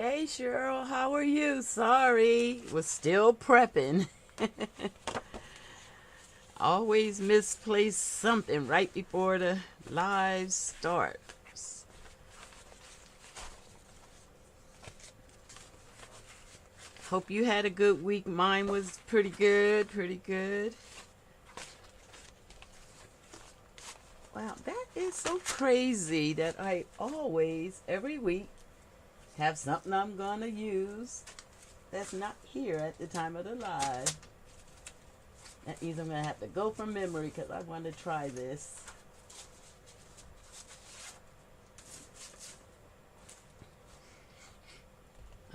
Hey Cheryl, how are you? Sorry, was still prepping. Always misplace something right before the live starts. Hope you had a good week. Mine was pretty good, pretty good. Wow, that is so crazy that I always, every week, have something I'm gonna use that's not here at the time of the live. That means I'm gonna have to go from memory because I want to try this.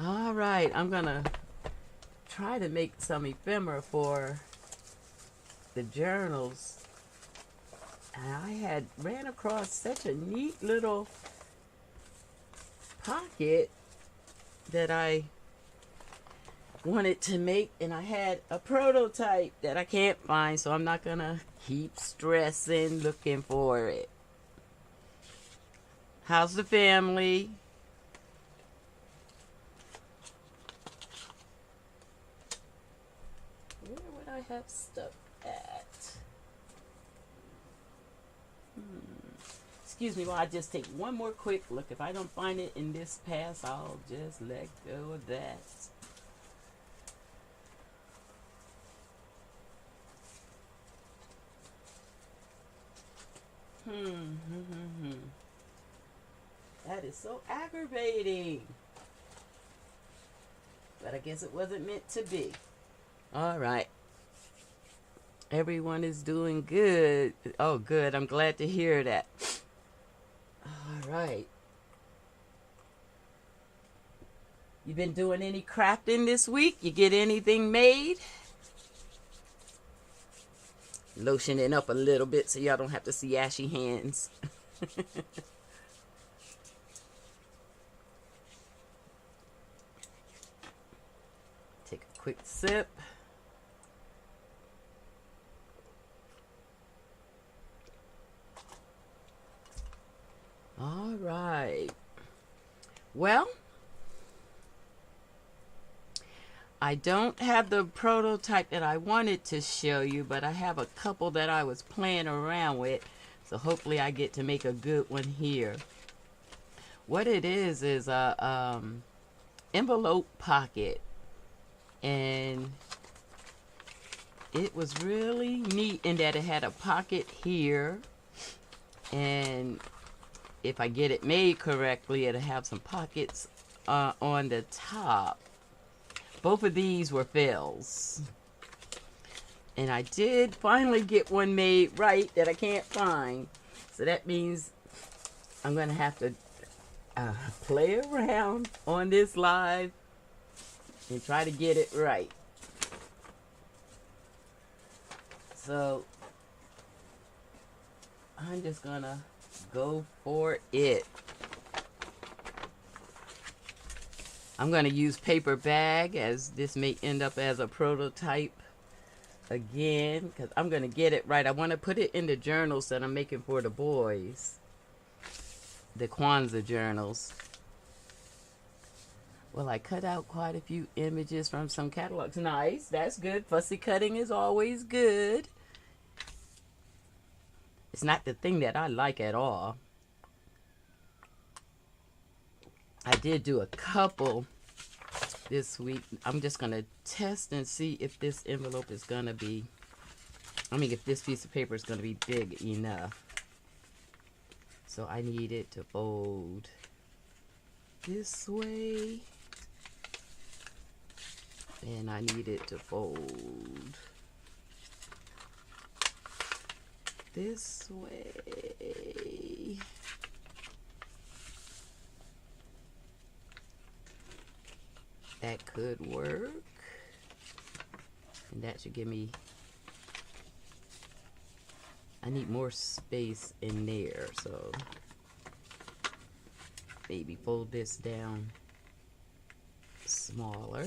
All right, I'm gonna try to make some ephemera for the journals. And I had ran across such a neat little pocket that I wanted to make, and I had a prototype that I can't find, so I'm not gonna keep stressing looking for it. How's the family? Where would I have stuff at? Excuse me while I just take one more quick look. If I don't find it in this pass, I'll just let go of that. That is so aggravating. But I guess it wasn't meant to be. All right. Everyone is doing good. Oh, good. I'm glad to hear that. All right. You been doing any crafting this week? You get anything made? Lotion it up a little bit so y'all don't have to see ashy hands. Take a quick sip. All right. Well, I don't have the prototype that I wanted to show you, but I have a couple that I was playing around with. So hopefully I get to make a good one here. What it is a envelope pocket. And it was really neat in that it had a pocket here. And if I get it made correctly, it'll have some pockets on the top. Both of these were fails. And I did finally get one made right that I can't find. So that means I'm going to have to play around on this live and try to get it right. So I'm just going to go for it. I'm going to use paper bag, as this may end up as a prototype again, because I'm going to get it right. I want to put it in the journals that I'm making for the boys, the Kwanzaa journals. Well, I cut out quite a few images from some catalogs. Nice, that's good. Fussy cutting is always good. It's not the thing that I like at all. I did do a couple this week. I'm just going to test and see if this envelope is going to be, if this piece of paper is going to be big enough. So I need it to fold this way. And I need it to fold this way. That could work. And that should give me, I need more space in there, so maybe fold this down smaller.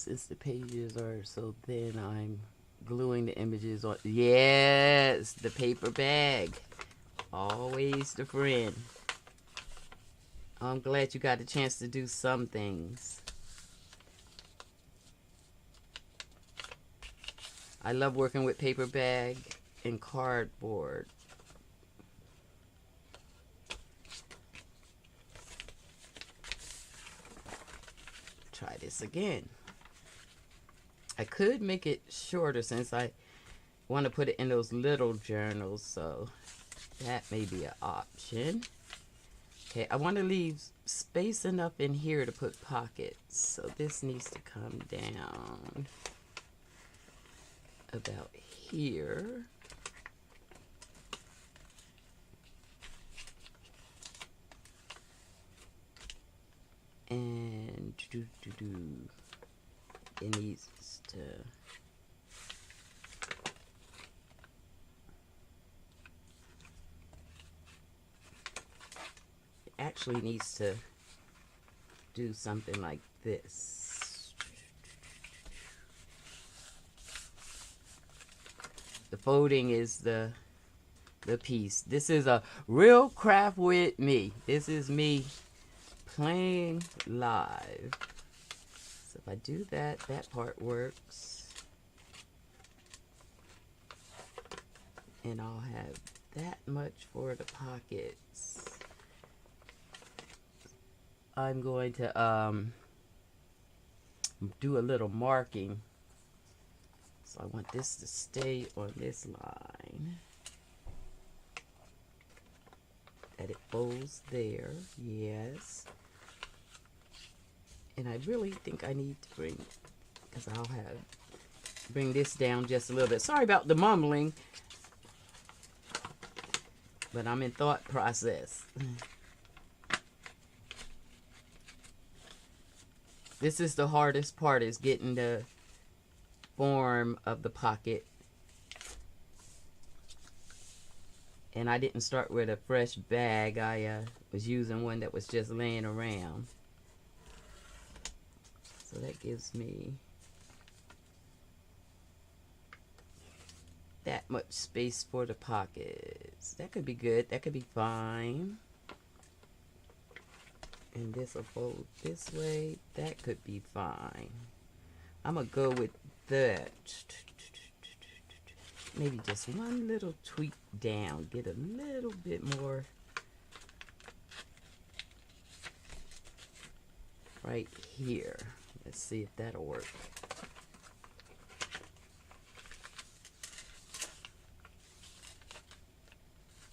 Since the pages are so thin, I'm gluing the images on. Yes, the paper bag. Always the friend. I'm glad you got a chance to do some things. I love working with paper bag and cardboard. Try this again. I could make it shorter since I want to put it in those little journals, so that may be an option. Okay, I want to leave space enough in here to put pockets, so this needs to come down about here. And it needs to actually needs to do something like this. The folding is the piece. This is a real craft with me. This is me playing live. So if I do that, that part works. And I'll have that much for the pockets. I'm going to do a little marking. So I want this to stay on this line. That it folds there, yes. And I really think I need to bring, because I'll bring this down just a little bit. Sorry about the mumbling, but I'm in thought process. This is the hardest part, is getting the form of the pocket. And I didn't start with a fresh bag. I was using one that was just laying around. So that gives me that much space for the pockets. That could be good. That could be fine. And this will fold this way. That could be fine. I'm going to go with that. Maybe just one little tweak down. Get a little bit more right here. Let's see if that'll work.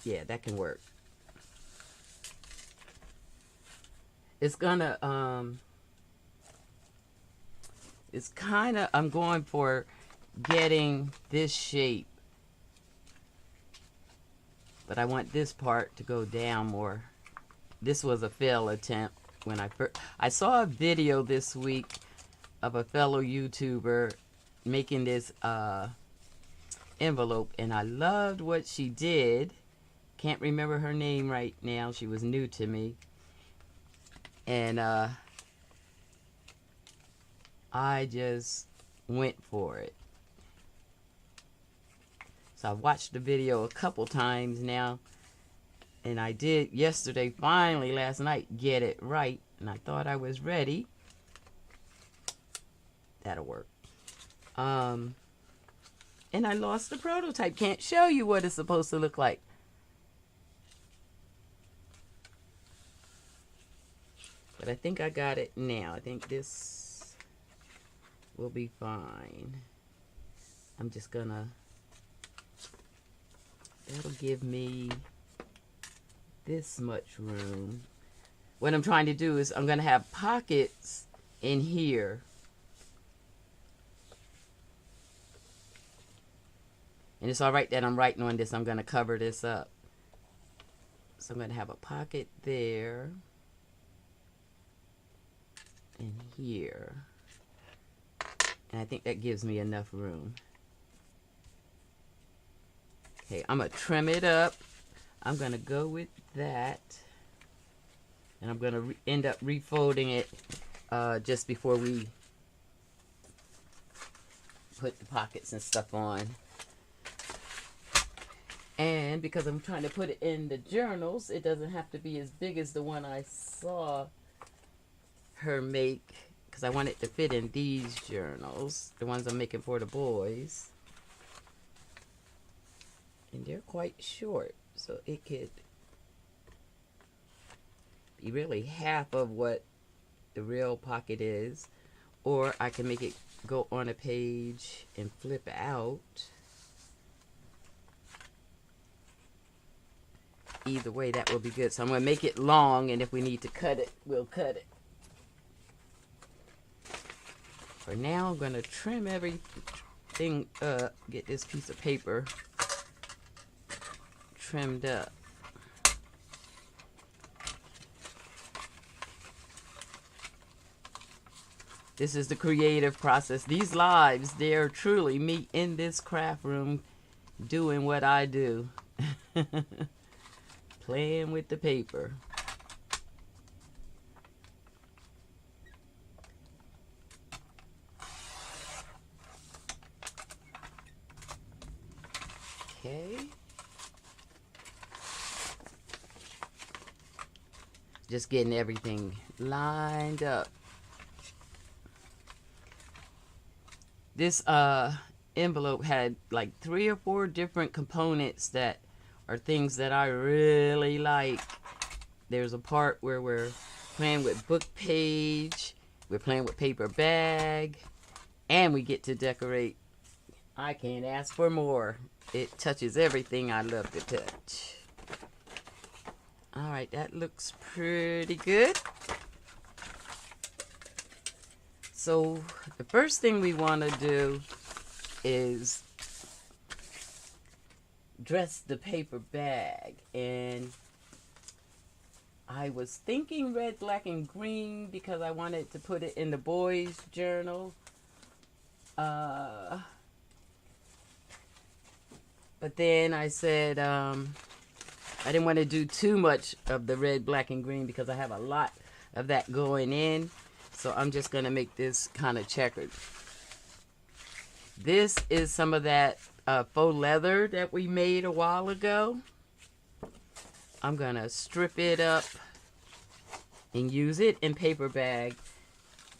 Yeah, that can work. It's gonna, it's kind of, I'm going for getting this shape. But I want this part to go down more. This was a fail attempt when I saw a video this week of a fellow YouTuber making this envelope, and I loved what she did. Can't remember her name right now. She was new to me. And I just went for it. So I've watched the video a couple times now, and I did yesterday, finally last night, get it right, and I thought I was ready. That'll work. And I lost the prototype. Can't show you what it's supposed to look like. But I think I got it now. I think this will be fine. I'm just gonna, that'll give me this much room. What I'm trying to do is I'm gonna have pockets in here. And it's all right that I'm writing on this. I'm gonna cover this up. So I'm gonna have a pocket there. And here. And I think that gives me enough room. Okay, I'm going to trim it up. I'm going to go with that. And I'm going to end up refolding it just before we put the pockets and stuff on. And because I'm trying to put it in the journals, it doesn't have to be as big as the one I saw her make, because I want it to fit in these journals, the ones I'm making for the boys. And they're quite short, so it could be really half of what the real pocket is, or I can make it go on a page and flip out. Either way, that will be good. So I'm going to make it long, and if we need to cut it, we'll cut it. For now, I'm going to trim everything up, get this piece of paper trimmed up. This is the creative process. These lives, they're truly me in this craft room doing what I do. Playing with the paper. Okay. Just getting everything lined up. This envelope had like 3 or 4 different components that are things that I really like. There's a part where we're playing with book page, we're playing with paper bag, and we get to decorate. I can't ask for more. It touches everything I love to touch. Alright, that looks pretty good. So the first thing we want to do is dress the paper bag, and I was thinking red, black, and green because I wanted to put it in the boys' journal. But then I said I didn't want to do too much of the red, black, and green because I have a lot of that going in. So I'm just going to make this kind of checkered. This is some of that faux leather that we made a while ago. I'm going to strip it up and use it in paper bag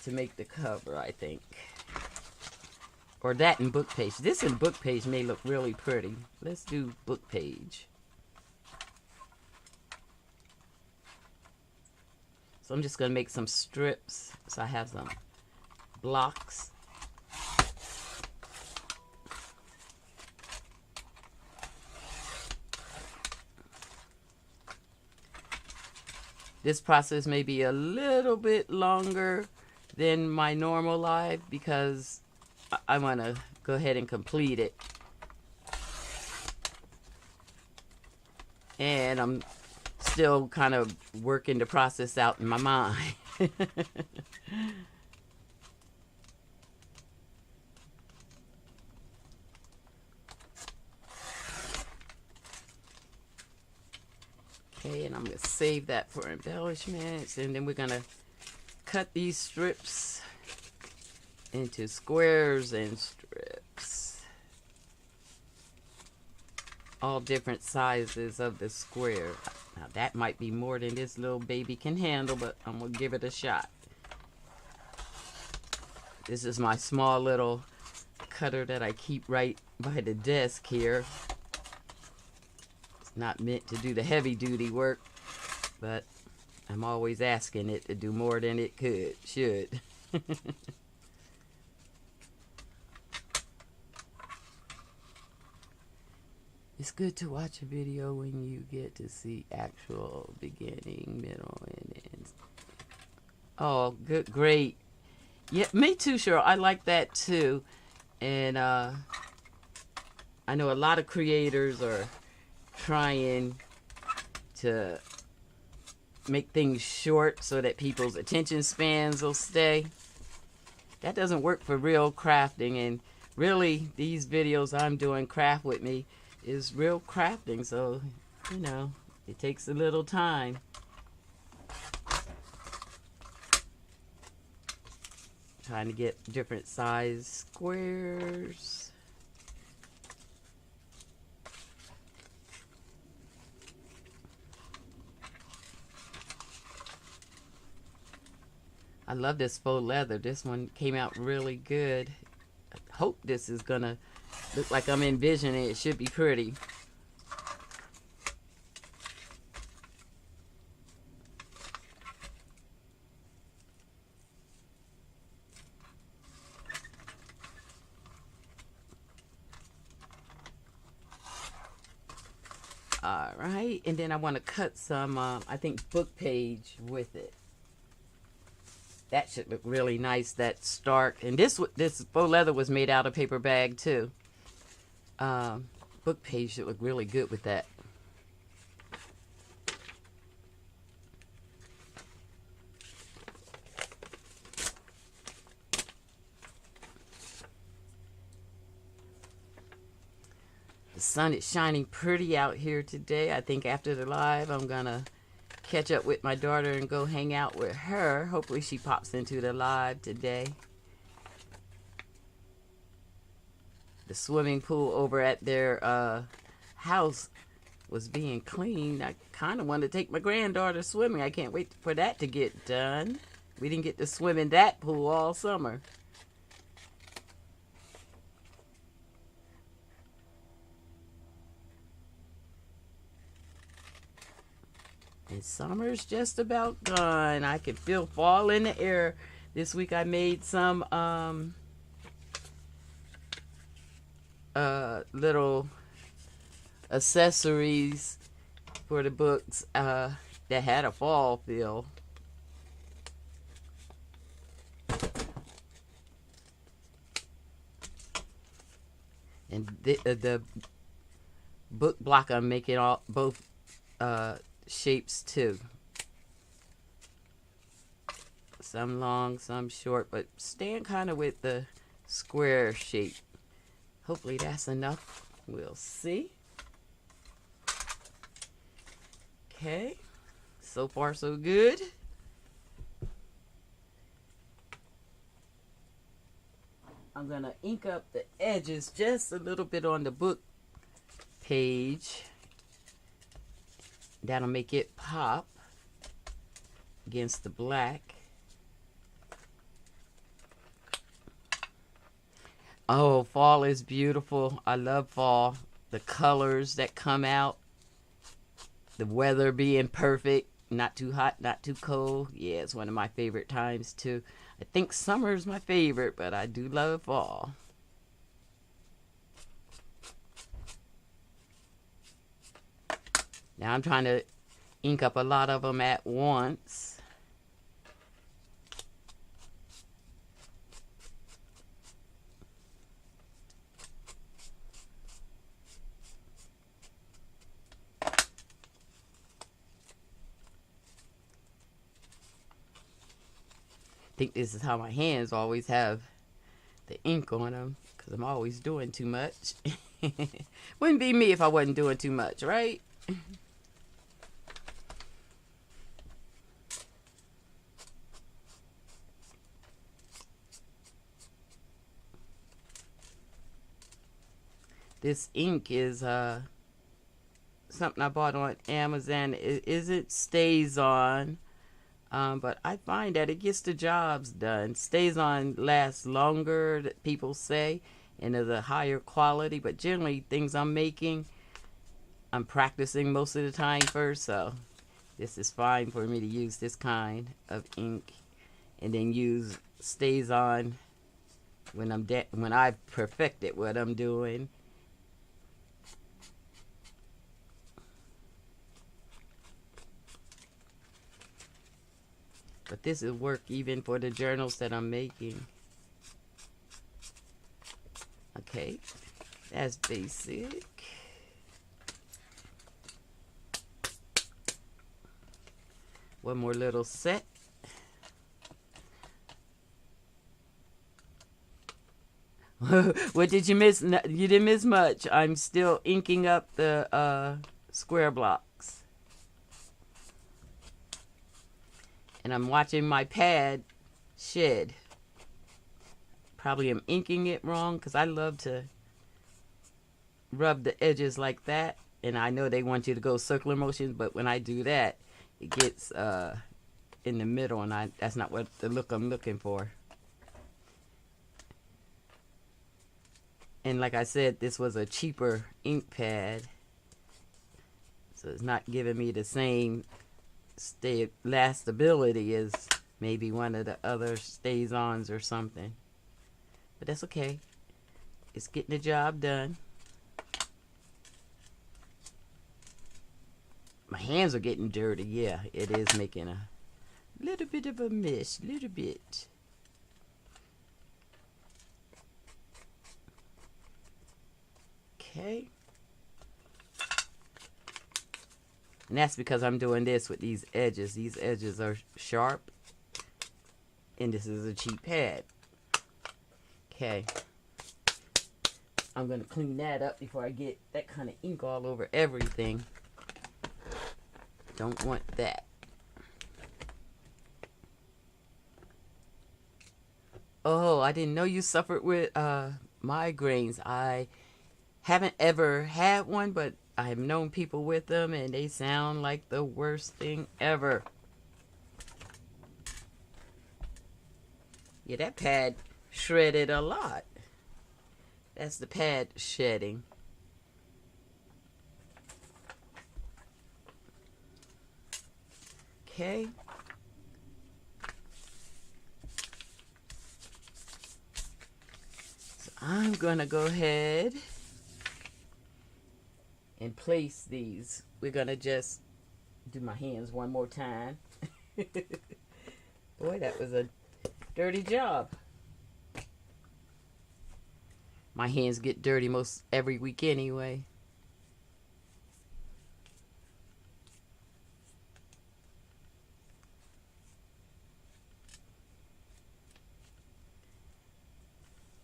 to make the cover, I think. Or that in book page. This in book page may look really pretty. Let's do book page. So I'm just going to make some strips. So I have some blocks. This process may be a little bit longer than my normal live because I want to go ahead and complete it. And I'm still kind of working the process out in my mind. Okay, and I'm going to save that for embellishments, and then we're going to cut these strips into squares and strips. All different sizes of the square. Now that might be more than this little baby can handle, but I'm going to give it a shot. This is my small little cutter that I keep right by the desk here. It's not meant to do the heavy duty work, but I'm always asking it to do more than it should. It's good to watch a video when you get to see actual beginning, middle, and end. Oh, good, great. Yeah, me too, Cheryl. I like that too. And I know a lot of creators are trying to make things short so that people's attention spans will stay. That doesn't work for real crafting, and really these videos I'm doing, Craft With Me, is real crafting, so you know it takes a little time. Trying to get different size squares. I love this faux leather. This one came out really good. I hope this is gonna look like I'm envisioning it. It should be pretty. All right, and then I want to cut some, I think, book page with it. That should look really nice. That stark, and this faux leather was made out of paper bag too. Book page should look really good with that. The sun is shining pretty out here today. I think after the live, I'm gonna catch up with my daughter and go hang out with her. Hopefully she pops into the live today. The swimming pool over at their house was being cleaned. I kind of want to take my granddaughter swimming. I can't wait for that to get done. We didn't get to swim in that pool all summer. And summer's just about gone. I can feel fall in the air. This week I made some little accessories for the books that had a fall feel. And the book block I'm making all both shapes too. Some long, some short, but staying kind of with the square shape. Hopefully that's enough. We'll see. Okay, so far so good. I'm gonna ink up the edges just a little bit on the book page. That'll make it pop against the black. Oh, fall is beautiful. I love fall. The colors that come out. The weather being perfect. Not too hot, not too cold. Yeah, it's one of my favorite times too. I think summer is my favorite, but I do love fall. Now I'm trying to ink up a lot of them at once. I think this is how my hands always have the ink on them, because I'm always doing too much. Wouldn't be me if I wasn't doing too much, right? This ink is something I bought on Amazon. It isn't stays on, but I find that it gets the jobs done. Stays on lasts longer, that people say, and is a higher quality. But generally, things I'm making, I'm practicing most of the time first, so this is fine for me to use this kind of ink, and then use stays on when I've perfected what I'm doing. But this will work even for the journals that I'm making. Okay, that's basic. One more little set. What did you miss? You didn't miss much. I'm still inking up the square blocks. And I'm watching my pad shed. probably am inking it wrong because I love to rub the edges like that. And I know they want you to go circular motions, but when I do that, it gets in the middle, and that's not what the look I'm looking for. And like I said, this was a cheaper ink pad, so it's not giving me the same lastability as maybe one of the other Stay-Ons or something. But that's okay. It's getting the job done. My hands are getting dirty. Yeah, it is making a little bit of a mess. Little bit. Okay. And that's because I'm doing this with these edges. These edges are sharp. And this is a cheap pad. Okay. I'm going to clean that up before I get that kind of ink all over everything. Don't want that. Oh, I didn't know you suffered with migraines. I haven't ever had one, but I have known people with them, and they sound like the worst thing ever. Yeah, that pad shredded a lot. That's the pad shedding. Okay. So I'm gonna go ahead and place these. We're gonna just do my hands one more time. Boy, that was a dirty job. My hands get dirty most every week anyway.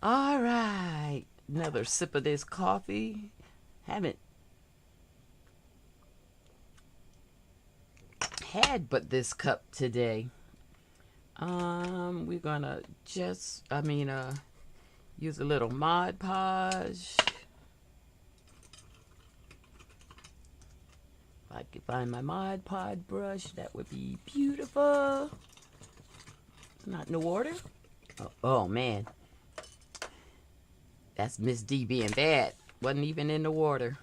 All right, another sip of this coffee. Haven't had but this cup today. We're gonna just, use a little Mod Podge. If I could find my Mod Podge brush, that would be beautiful. Not in the water. Oh man. That's Miss D being bad. Wasn't even in the water.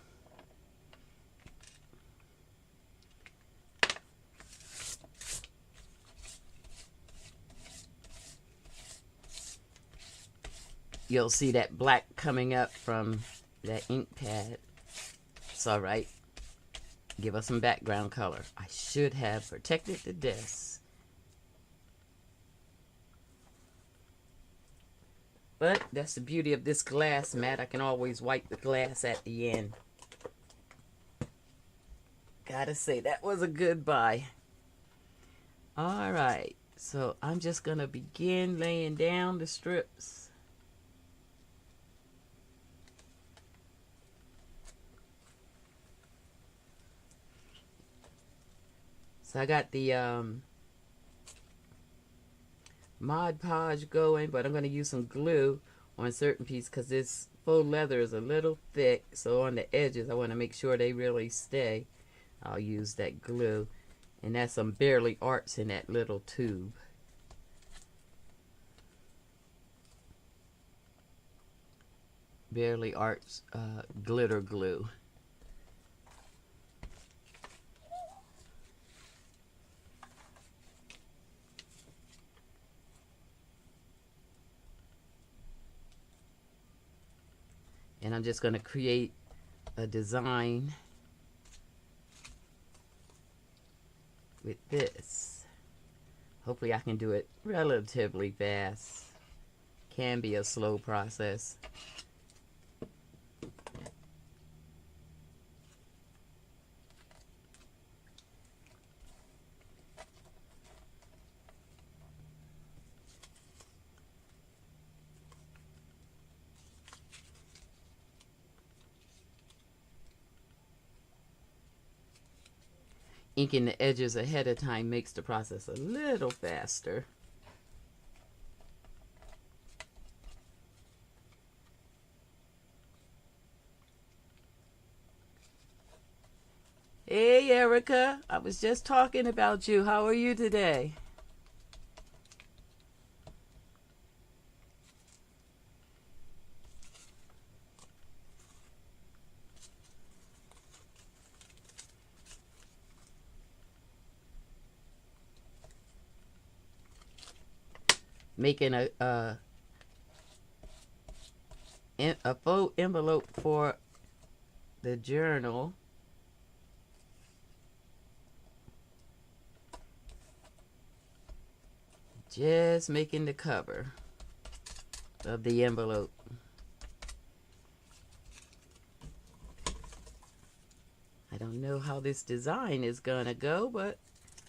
You'll see that black coming up from that ink pad. It's alright. Give us some background color. I should have protected the desk. But that's the beauty of this glass mat. I can always wipe the glass at the end. Gotta say, that was a good buy. Alright, so I'm just gonna begin laying down the strips. So I got the Mod Podge going, but I'm going to use some glue on certain pieces because this faux leather is a little thick. So on the edges, I want to make sure they really stay. I'll use that glue. And that's some Barely Arts in that little tube. Barely Arts glitter glue. And I'm just going to create a design with this. Hopefully I can do it relatively fast. Can be a slow process. Inking the edges ahead of time makes the process a little faster. Erica. I was just talking about you. How are you today? Making a faux envelope for the journal. Just making the cover of the envelope. I don't know how this design is gonna go, but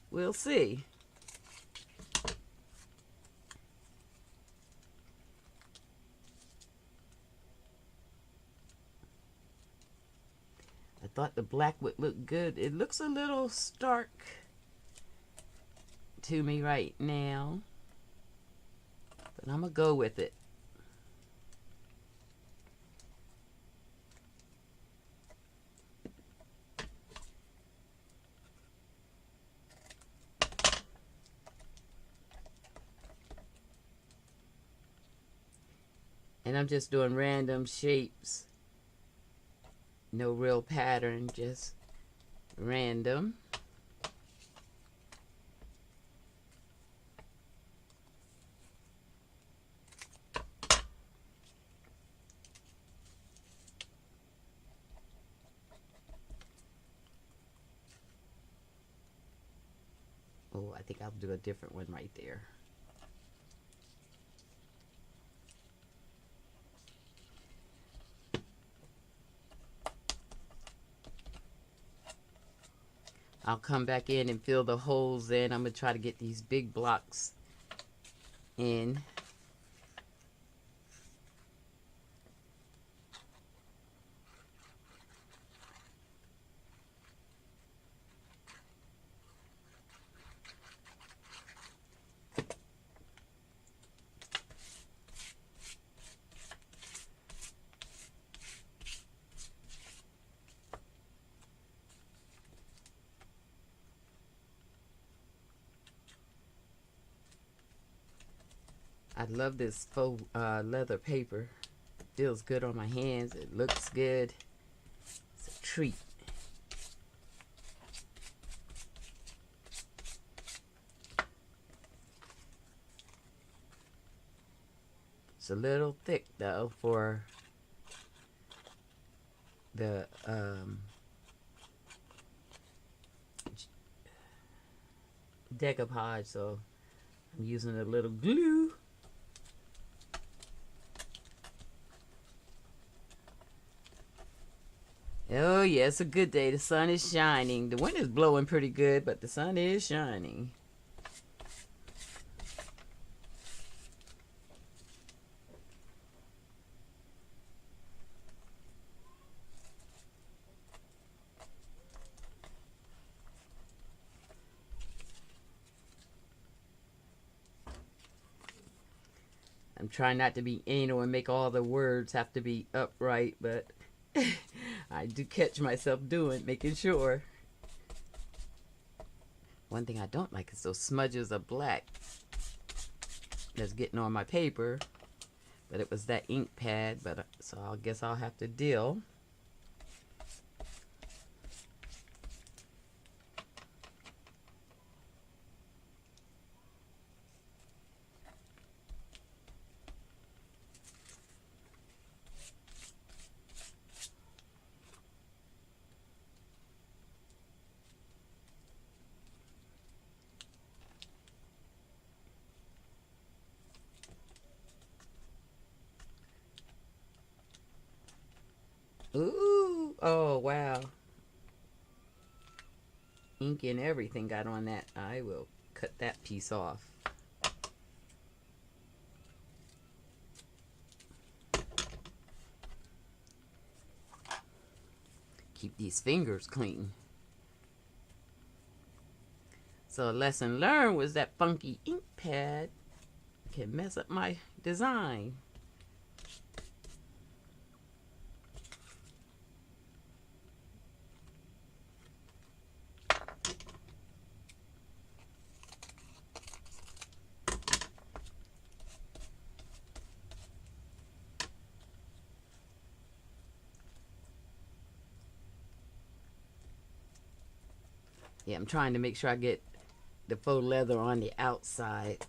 we'll see. I thought the black would look good. It looks a little stark to me right now, but I'm gonna go with it. And I'm just doing random shapes. No real pattern, just random. Oh, I think I'll do a different one right there. I'll come back in and fill the holes in. I'm going to try to get these big blocks in. I love this faux leather paper. It feels good on my hands. It looks good. It's a treat. It's a little thick though for the decoupage, so I'm using a little glue. Oh yeah, it's a good day. The sun is shining. The wind is blowing pretty good, but the sun is shining. I'm trying not to be anal and make all the words have to be upright, but I do catch myself making sure. One thing I don't like is those smudges of black that's getting on my paper, but it was that ink pad, but so I guess I'll have to deal. Ooh, oh wow. Ink and everything got on that. I will cut that piece off. Keep these fingers clean. So a lesson learned was that funky ink pad can mess up my design. Yeah, I'm trying to make sure I get the faux leather on the outside.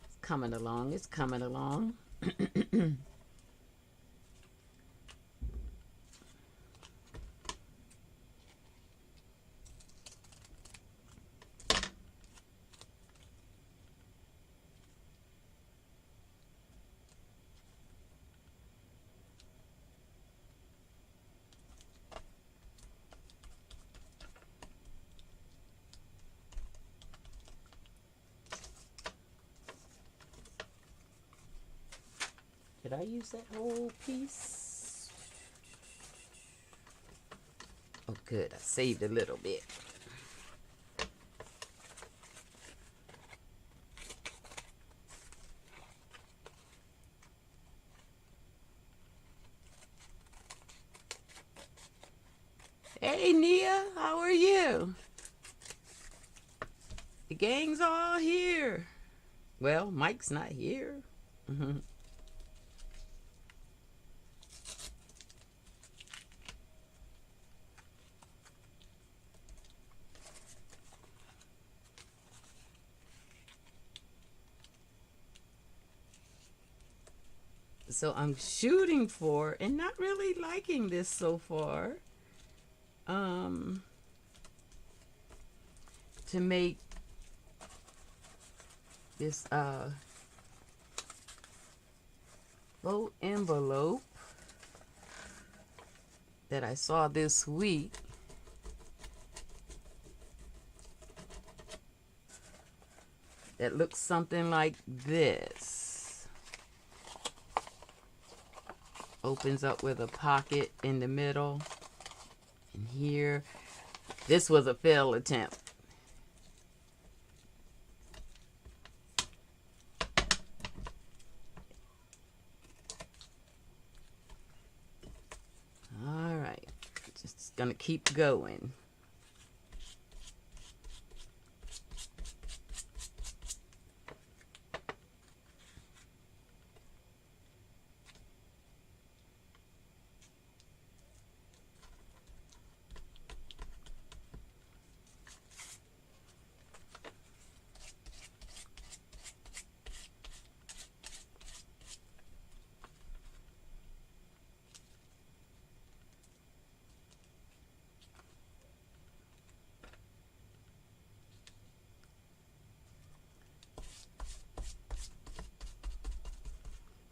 It's coming along. It's coming along. Did I use that whole piece? Oh, good. I saved a little bit. Hey, Nia, how are you? The gang's all here. Well, Mike's not here. So I'm shooting for and not really liking this so far. To make this faux envelope that I saw this week. That looks something like this. Opens up with a pocket in the middle. And here, this was a failed attempt. All right, just gonna keep going.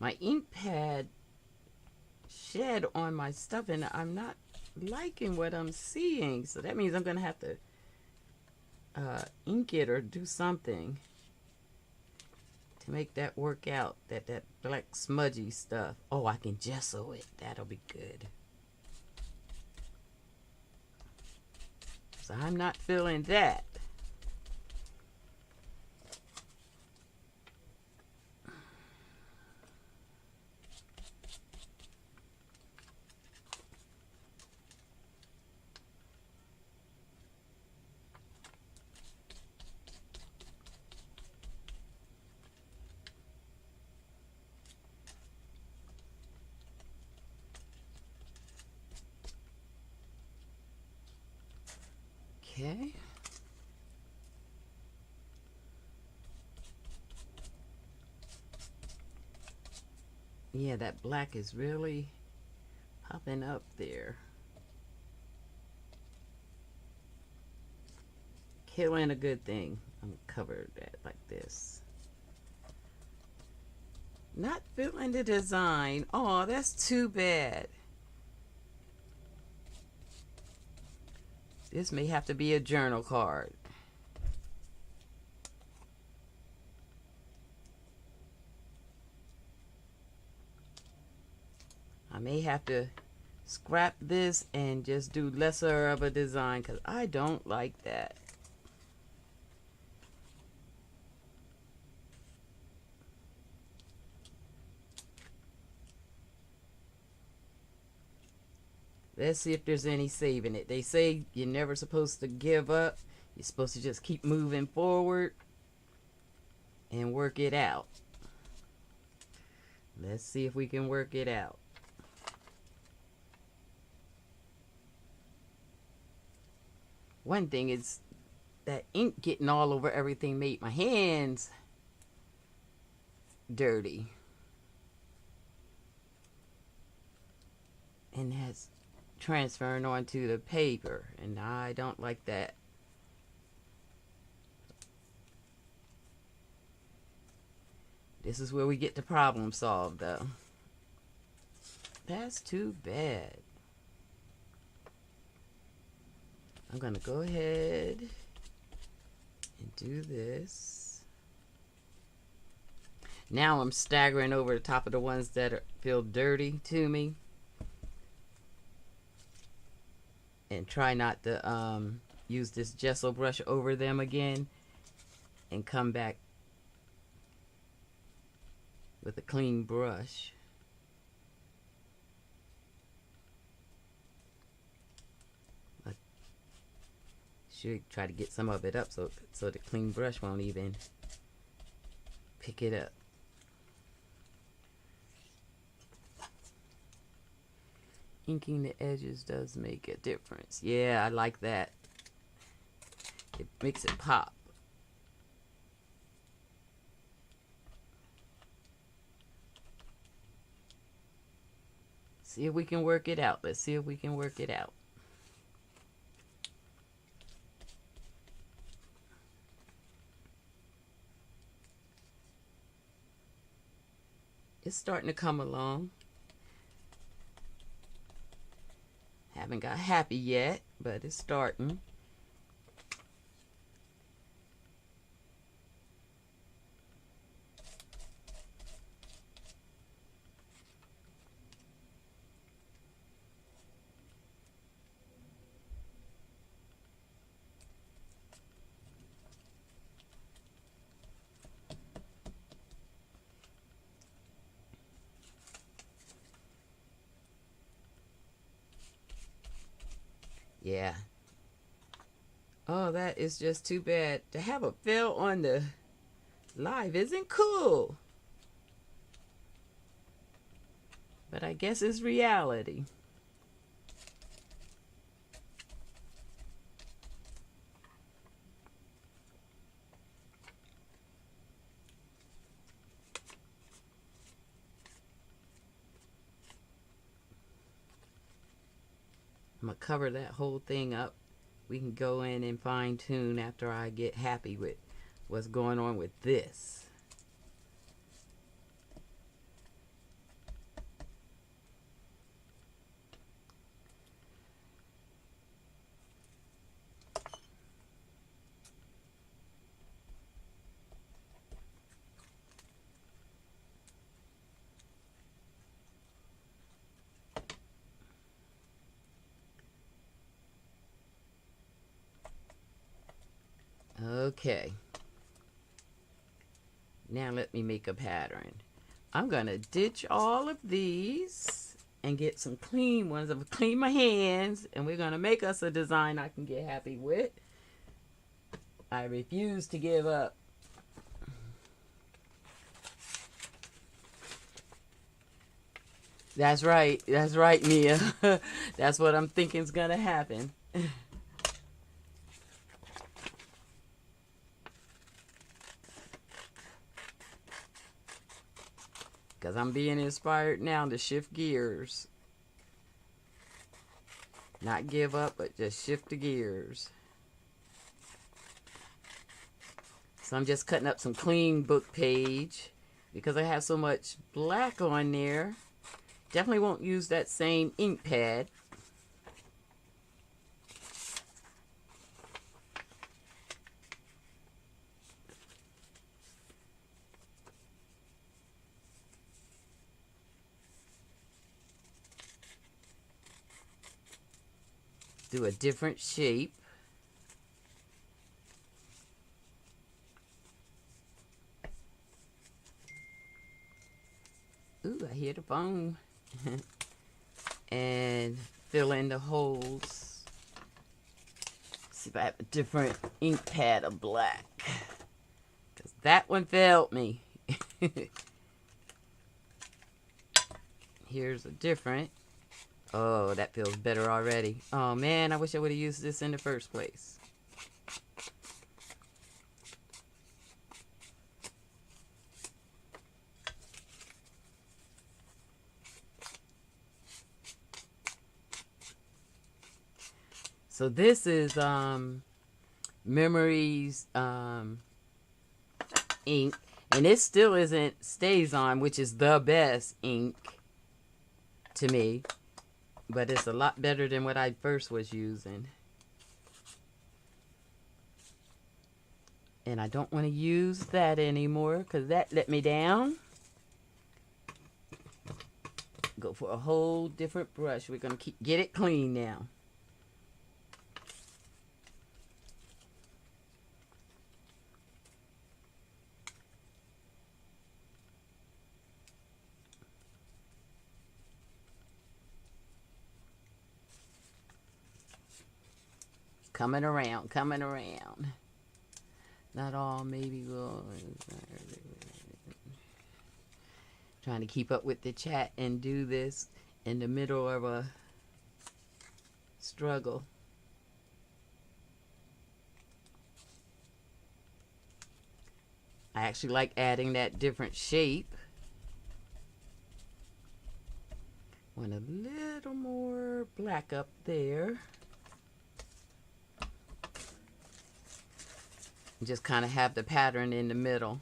My ink pad shed on my stuff and I'm not liking what I'm seeing. So that means I'm going to have to ink it or do something to make that work out. That black smudgy stuff. Oh, I can gesso it. That'll be good. So I'm not feeling that. Okay. Yeah, that black is really popping up there. Killing a good thing. I'm gonna cover that like this. Not feeling the design. Oh, that's too bad. This may have to be a journal card. I may have to scrap this and just do lesser of a design because I don't like that. Let's see if there's any saving it. They say you're never supposed to give up. You're supposed to just keep moving forward and work it out. Let's see if we can work it out. One thing is that ink getting all over everything made my hands dirty. And that's transferring onto the paper, and I don't like that. This is where we get the problem solved, though. That's too bad. I'm gonna go ahead and do this. Now I'm staggering over the top of the ones that feel dirty to me, and try not to use this gesso brush over them again, and come back with a clean brush. I should try to get some of it up so the clean brush won't even pick it up. Inking the edges does make a difference. Yeah, I like that. It makes it pop. See if we can work it out. Let's see if we can work it out. It's starting to come along. Haven't got happy yet, but it's starting. Yeah. Oh, that is just too bad. To have a fail on the live isn't cool. But I guess it's reality. I'm going to cover that whole thing up. We can go in and fine tune after I get happy with what's going on with this. Okay. Now let me make a pattern. I'm going to ditch all of these and get some clean ones. I'm going to clean my hands, and we're going to make us a design I can get happy with. I refuse to give up. That's right. That's right, Mia. That's what I'm thinking is going to happen. Because I'm being inspired now to shift gears. Not give up, but just shift the gears. So I'm just cutting up some clean book page because I have so much black on there. Definitely won't use that same ink pad. Do a different shape. Ooh, I hear the phone. And fill in the holes. see if I have a different ink pad of black. Because that one failed me. Here's a different. Oh, that feels better already. Oh man, I wish I would have used this in the first place. So this is Memories ink, and it still isn't StazOn, which is the best ink to me, but it's a lot better than what I first was using. And I don't want to use that anymore because that let me down. Go for a whole different brush. We're going to get it clean now. Coming around, coming around. Not all, maybe we'll... Trying to keep up with the chat and do this in the middle of a struggle. I actually like adding that different shape. Want a little more black up there. Just kind of have the pattern in the middle.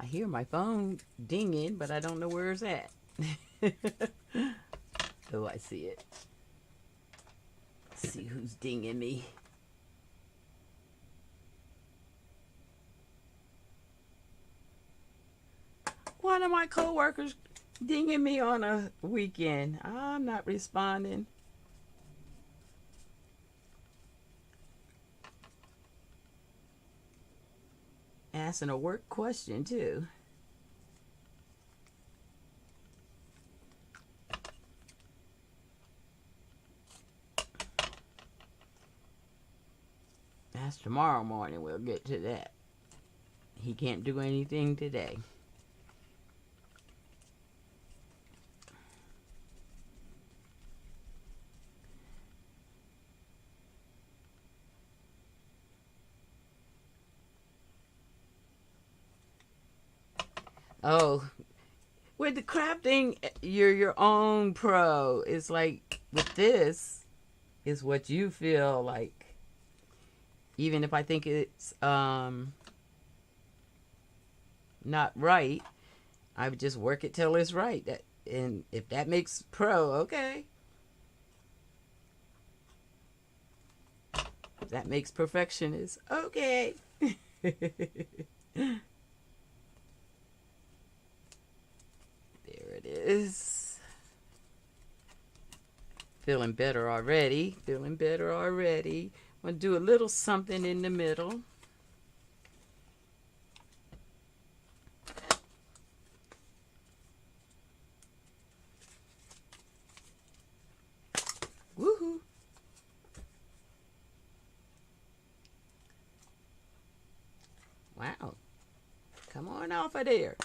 I hear my phone dinging, but I don't know where it's at. Oh, I see it. Let's see who's dinging me. One of my coworkers dinging me on a weekend. I'm not responding. Asking a work question too. That's tomorrow morning. We'll get to that. He can't do anything today. Oh, with the crafting, you're your own pro. It's like with this, is what you feel like. Even if I think it's not right, I would just work it till it's right. And if that makes pro, okay. If that makes perfectionist, okay. There it is. Feeling better already. Feeling better already. I'm going to do a little something in the middle. Woohoo. Wow. Come on off of there.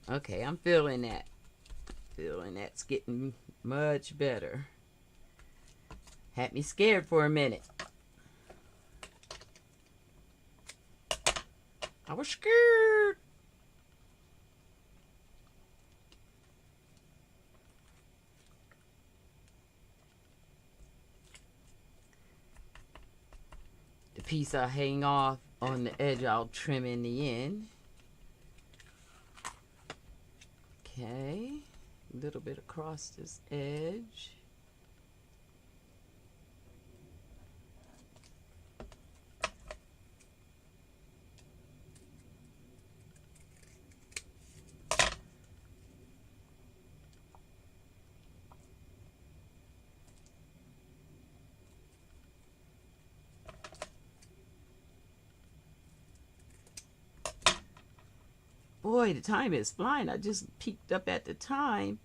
Okay, I'm feeling that. Feeling that's getting much better. Had me scared for a minute. I was scared. The piece I hang off on the edge, I'll trim in the end. Okay, a little bit across this edge. Boy, the time is flying. I just peeked up at the time.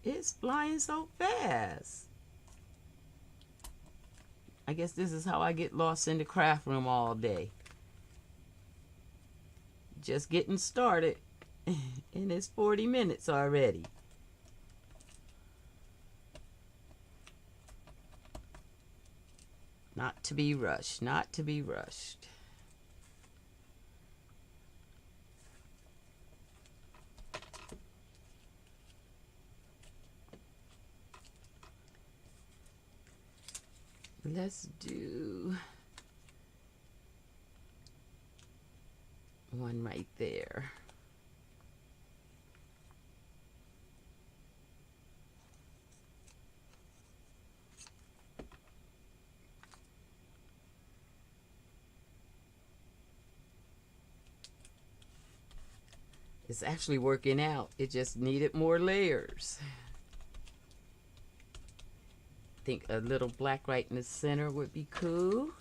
It's flying so fast. I guess this is how I get lost in the craft room all day. Just getting started. And it's 40 minutes already. Not to be rushed. Not to be rushed. Let's do one right there. It's actually working out. It just needed more layers. I think a little black right in the center would be cool.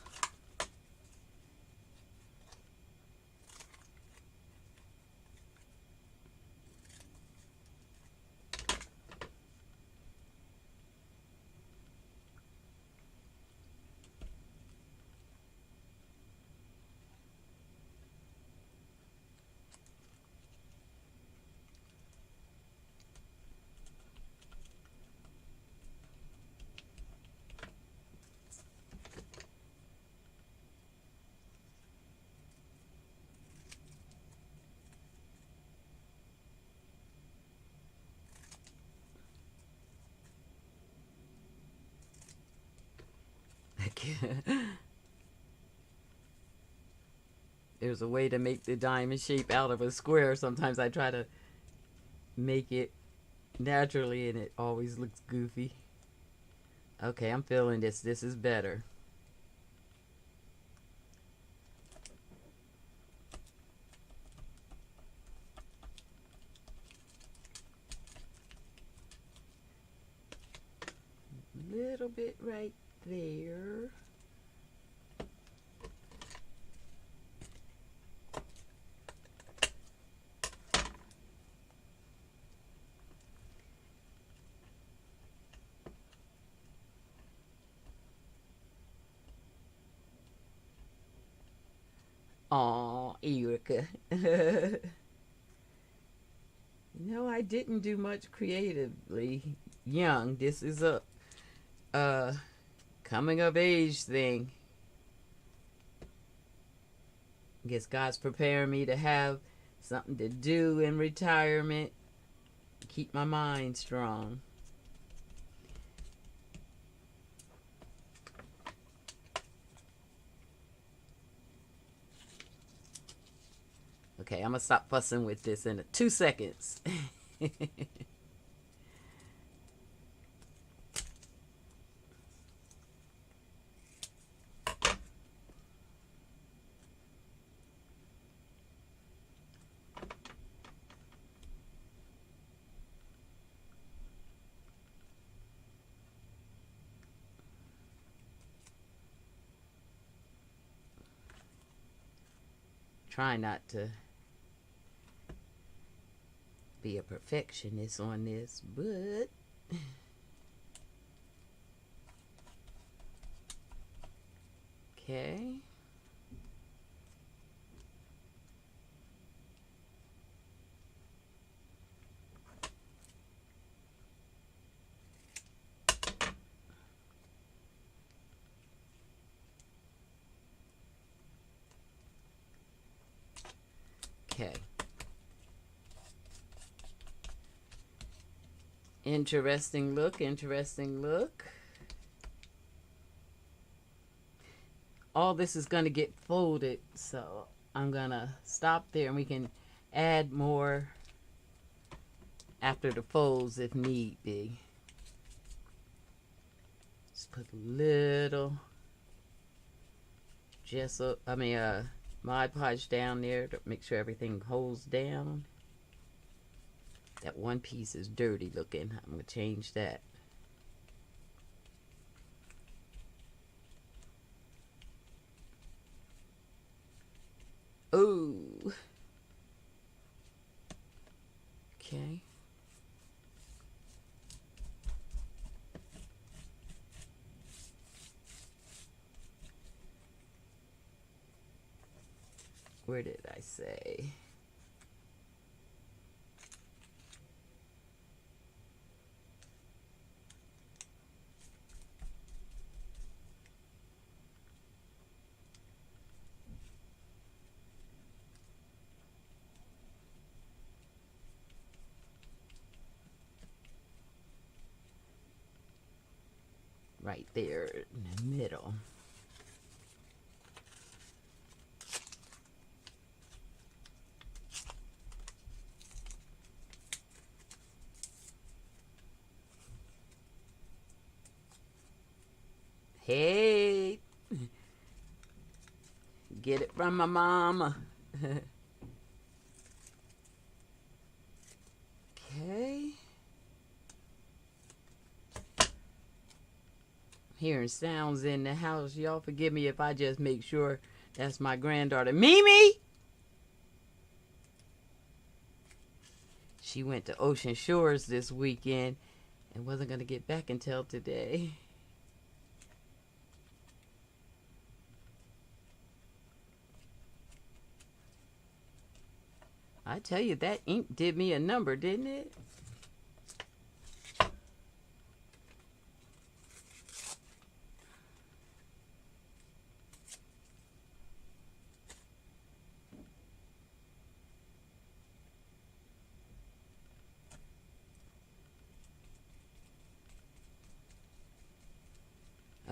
There's a way to make the diamond shape out of a square. Sometimes I try to make it naturally and it always looks goofy. Okay, I'm feeling this. This is better. Little bit right there. Aw, Erica. No, I didn't do much creatively young. This is a coming of age thing. I guess God's preparing me to have something to do in retirement. Keep my mind strong. Okay, I'm gonna stop fussing with this in 2 seconds. Try not to be a perfectionist on this, but okay. Okay. Interesting look, interesting look. All this is going to get folded, so I'm going to stop there and we can add more after the folds if need be. Just put a little gesso, Mod Podge down there to make sure everything holds down. That one piece is dirty looking. I'm going to change that. Ooh. Where did I say? Right there in the middle. Hey, get it from my mama. Okay. Hearing sounds in the house. Y'all forgive me if I just make sure that's my granddaughter. Mimi! She went to Ocean Shores this weekend and wasn't going to get back until today. I tell you, that ink did me a number, didn't it?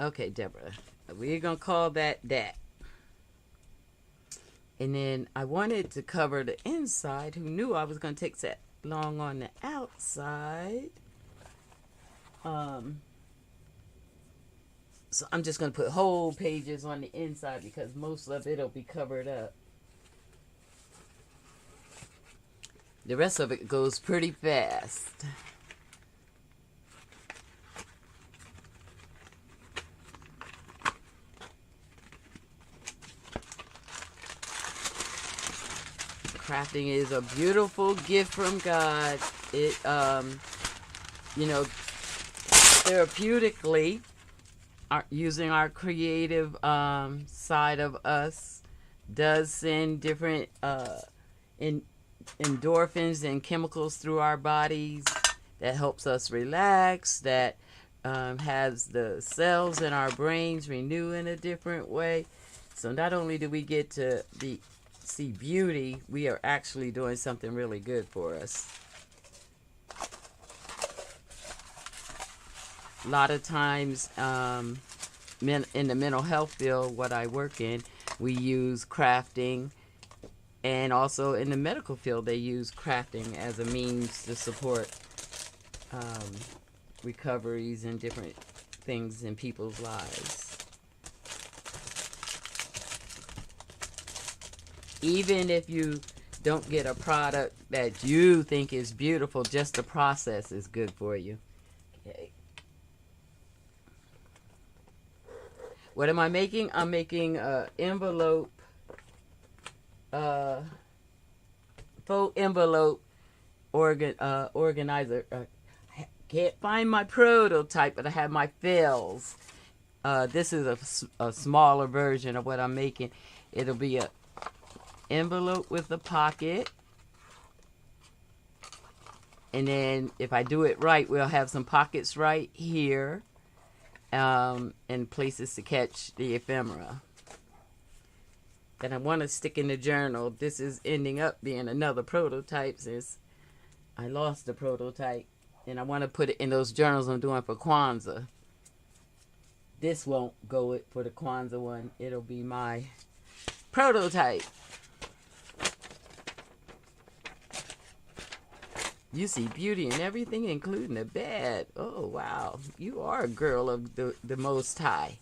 Okay, Deborah, we're going to call that that. And then I wanted to cover the inside. Who knew I was going to take that long on the outside? So I'm just going to put whole pages on the inside because most of it will be covered up. The rest of it goes pretty fast. Crafting is a beautiful gift from God. It, you know, therapeutically, using our creative side of us does send different endorphins and chemicals through our bodies that helps us relax, that has the cells in our brains renew in a different way. So not only do we get to see beauty, we are actually doing something really good for us. A lot of times in the mental health field, what I work in, we use crafting, and also in the medical field they use crafting as a means to support recoveries and different things in people's lives. Even if you don't get a product that you think is beautiful, just the process is good for you. Okay. What am I making? I'm making an envelope, faux envelope organizer. I can't find my prototype, but I have my fills. This is a smaller version of what I'm making. It'll be a envelope with a pocket, and then if I do it right, we'll have some pockets right here, and places to catch the ephemera. Then I want to stick in the journal. This is ending up being another prototype since I lost the prototype, and I want to put it in those journals I'm doing for Kwanzaa. This won't go for the Kwanzaa one. It'll be my prototype. You see beauty in everything, including the bed. Oh, wow. You are a girl of the Most High.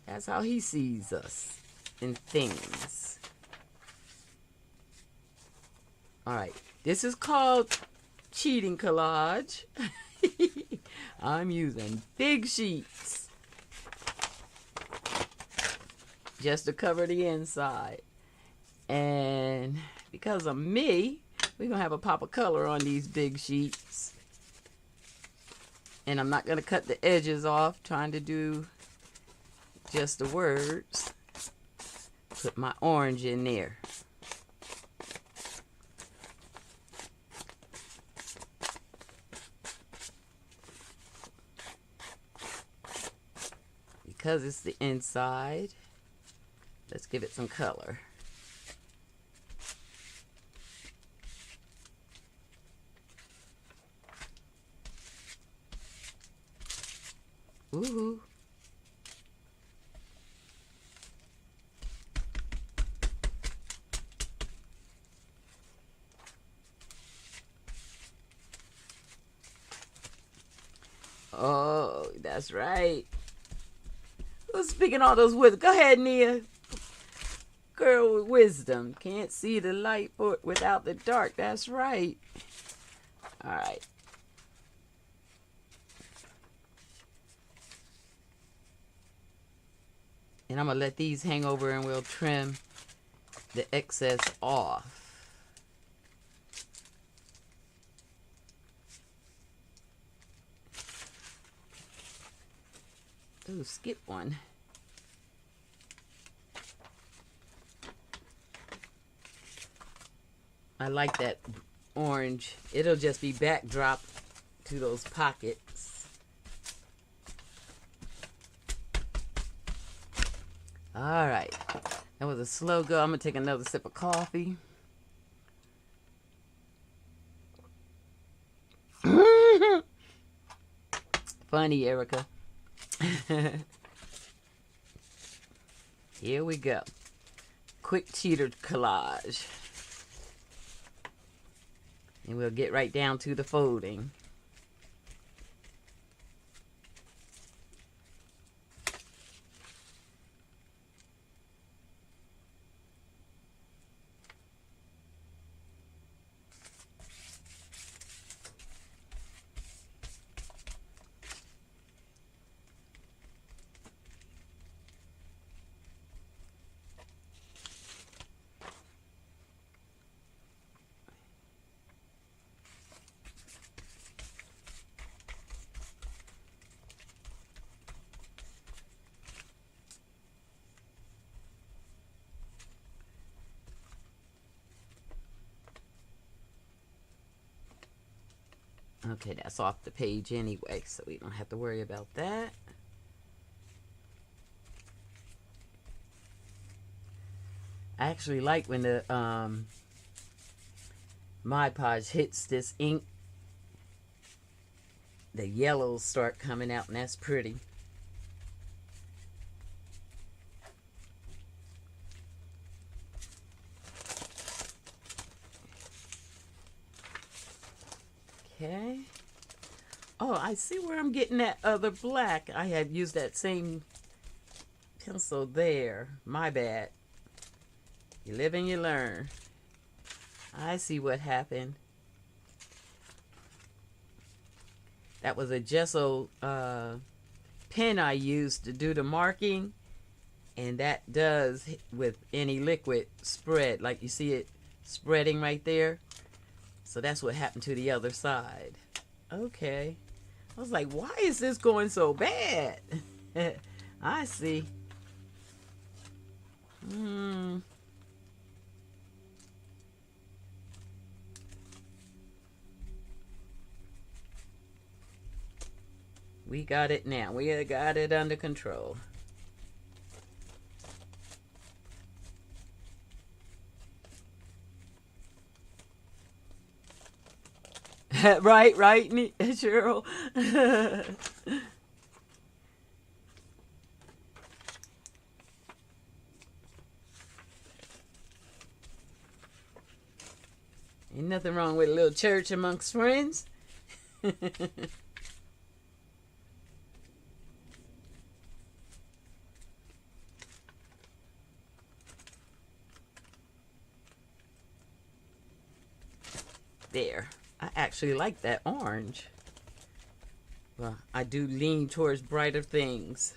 That's how he sees us in things. All right. This is called cheating collage. I'm using big sheets just to cover the inside. And because of me, we're going to have a pop of color on these big sheets. And I'm not going to cut the edges off, trying to do just the words. Put my orange in there. because it's the inside, let's give it some color. Ooh. Oh, that's right. Who's speaking all those words? Go ahead, Nia. Girl with wisdom. Can't see the light without the dark. That's right. All right. And I'm going to let these hang over and we'll trim the excess off. Ooh, skip one. I like that orange. It'll just be backdrop to those pockets. All right. That was a slow go. I'm going to take another sip of coffee. Funny, Erica. Here we go. Quick cheater collage. And we'll get right down to the folding. Okay, that's off the page anyway, so we don't have to worry about that. I actually like when the Mod Podge hits this ink, the yellows start coming out, and that's pretty. Okay. Oh, I see where I'm getting that other black. I had used that same pencil there. My bad. You live and you learn. I see what happened. That was a gesso pen I used to do the marking. And that does, with any liquid, spread. Like you see it spreading right there. So that's what happened to the other side. Okay. I was like, why is this going so bad? I see. We got it now. We got it under control. right, Cheryl. Ain't nothing wrong with a little church amongst friends. There. I actually like that orange. Well, I do lean towards brighter things.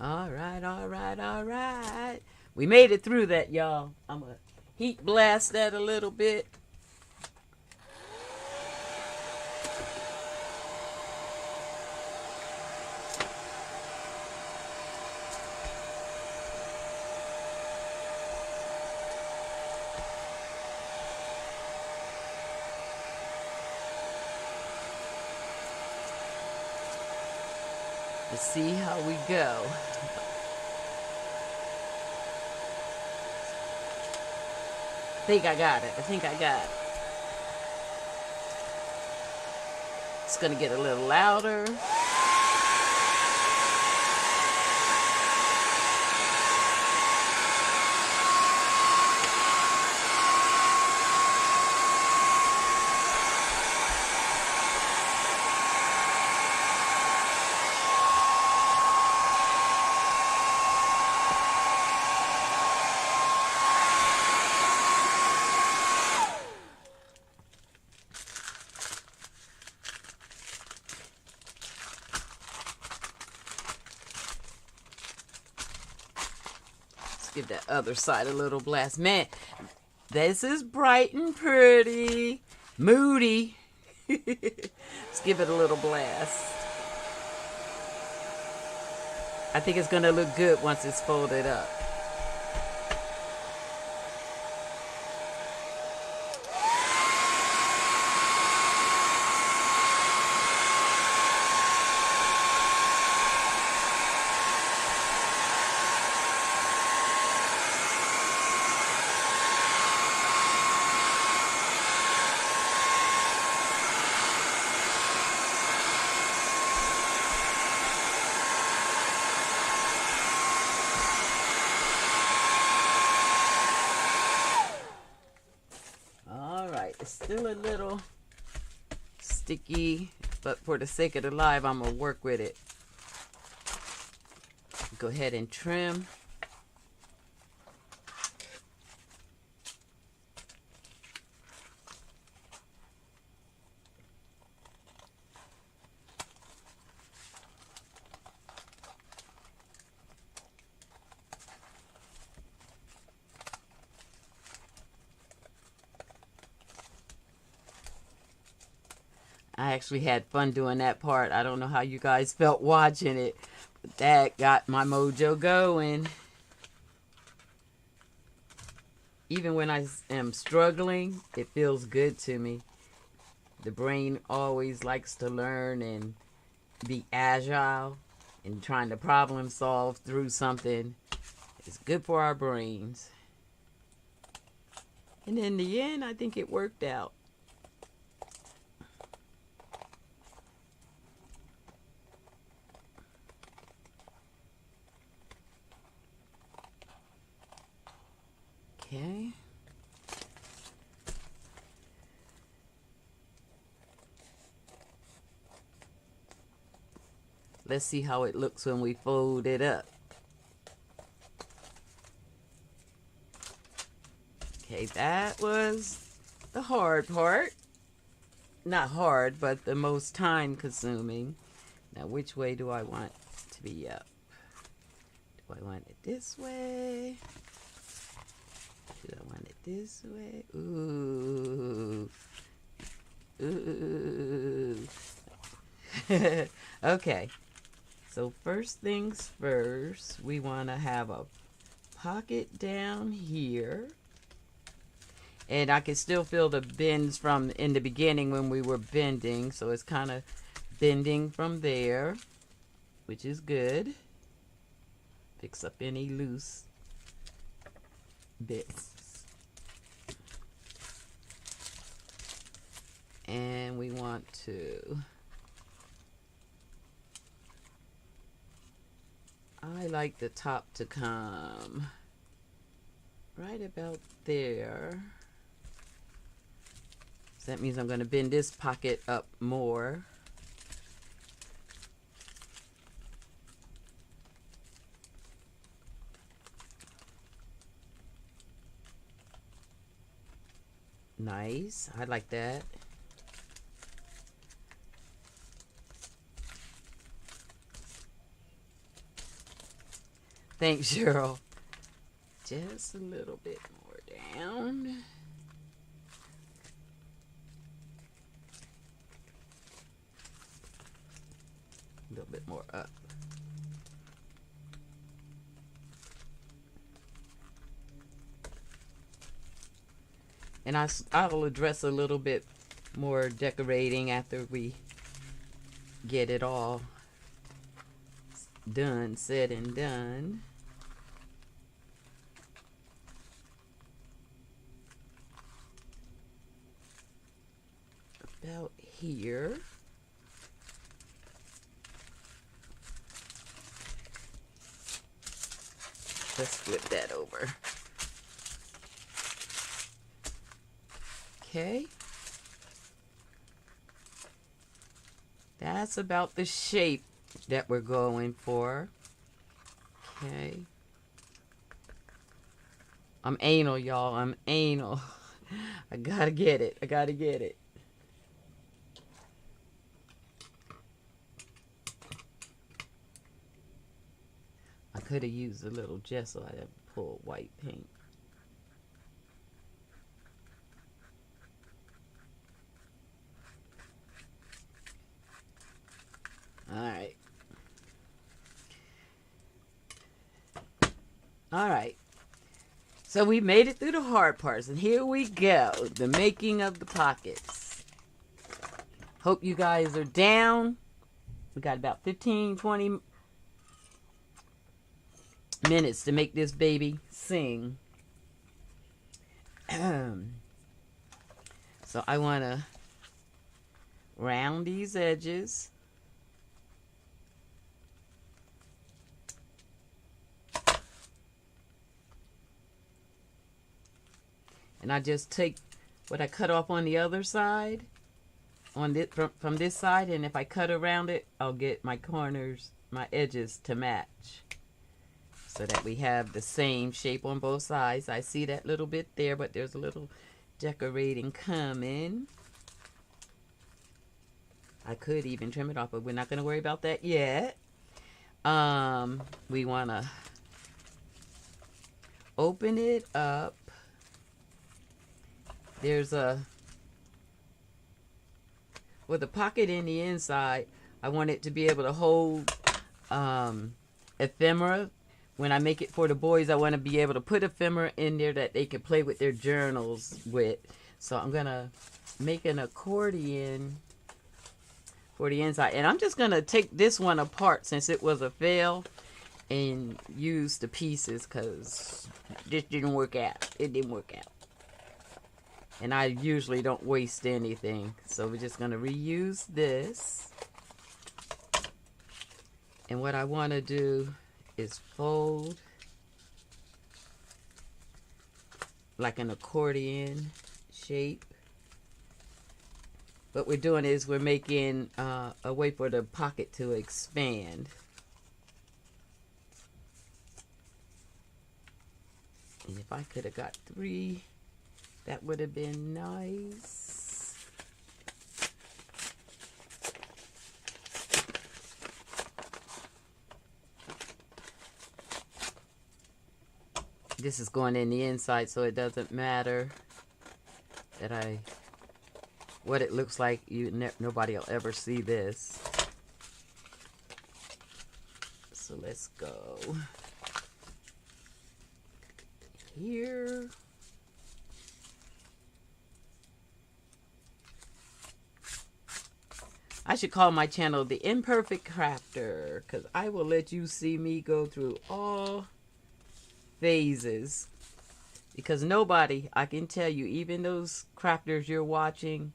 All right, all right, all right. We made it through that, y'all. I'm going to heat blast that a little bit. see how we go. I think I got it. It's gonna get a little louder. Give that other side a little blast. Man, this is bright and pretty. Moody. Let's give it a little blast. I think it's going to look good once it's folded up. It's still a little sticky, but for the sake of the live, I'm going to work with it. Go ahead and trim. I actually had fun doing that part. I don't know how you guys felt watching it, but that got my mojo going. Even when I am struggling, it feels good to me. The brain always likes to learn and be agile, and trying to problem solve through something is good for our brains. And in the end, I think it worked out. Okay. Let's see how it looks when we fold it up. Okay, that was the hard part. Not hard, but the most time consuming. Now, which way do I want it to be up? Do I want it this way? Do I want it this way? Ooh. Ooh. Okay. So first things first, we want to have a pocket down here. And I can still feel the bends from in the beginning when we were bending. So it's kind of bending from there, which is good. Picks up any loose bits. And we want to, I like the top to come right about there. So that means I'm going to bend this pocket up more. Nice. I like that. Thanks, Cheryl. Just a little bit more down. A little bit more up. And I'll address a little bit more decorating after we get it all done, said and done. About here. Let's flip that over. Okay. That's about the shape that we're going for. Okay. I'm anal, y'all. I'm anal. I gotta get it. I gotta get it. I could have used a little gesso. I didn't pull white paint. Alright. Alright. So we made it through the hard parts. And here we go. The making of the pockets. Hope you guys are down. We got about 15-20 minutes to make this baby sing. So I want to round these edges. And I just take what I cut off on the other side, on this, from this side, and if I cut around it, I'll get my corners, my edges to match. So that we have the same shape on both sides. I see that little bit there, but there's a little decorating coming. I could even trim it off, but we're not going to worry about that yet. We want to open it up. There's with a pocket in the inside, I want it to be able to hold ephemera. When I make it for the boys, I want to be able to put ephemera in there that they can play with their journals with. So I'm going to make an accordion for the inside. And I'm just going to take this one apart since it was a fail and use the pieces because this didn't work out. It didn't work out. And I usually don't waste anything. So we're just going to reuse this. And what I want to do is fold like an accordion shape. What we're doing is we're making a way for the pocket to expand. And if I could have got 3, that would have been nice. This is going in the inside, so it doesn't matter that what it looks like. Nobody will ever see this. So let's go here. I should call my channel The Imperfect Crafter, because I will let you see me go through all phases. Because nobody, I can tell you, even those crafters you're watching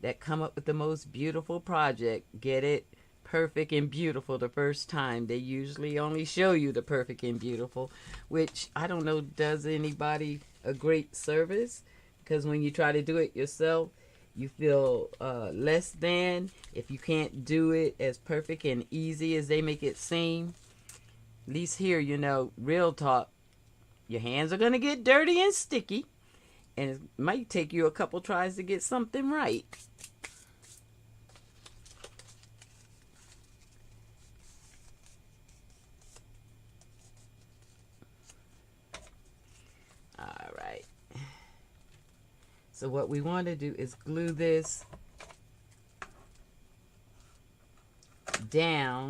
that come up with the most beautiful project, get it perfect and beautiful the first time. They usually only show you the perfect and beautiful, which I don't know does anybody a great service, because when you try to do it yourself, you feel less than if you can't do it as perfect and easy as they make it seem. At least here, you know, real talk, your hands are going to get dirty and sticky, and it might take you a couple tries to get something right. All right. So what we want to do is glue this down,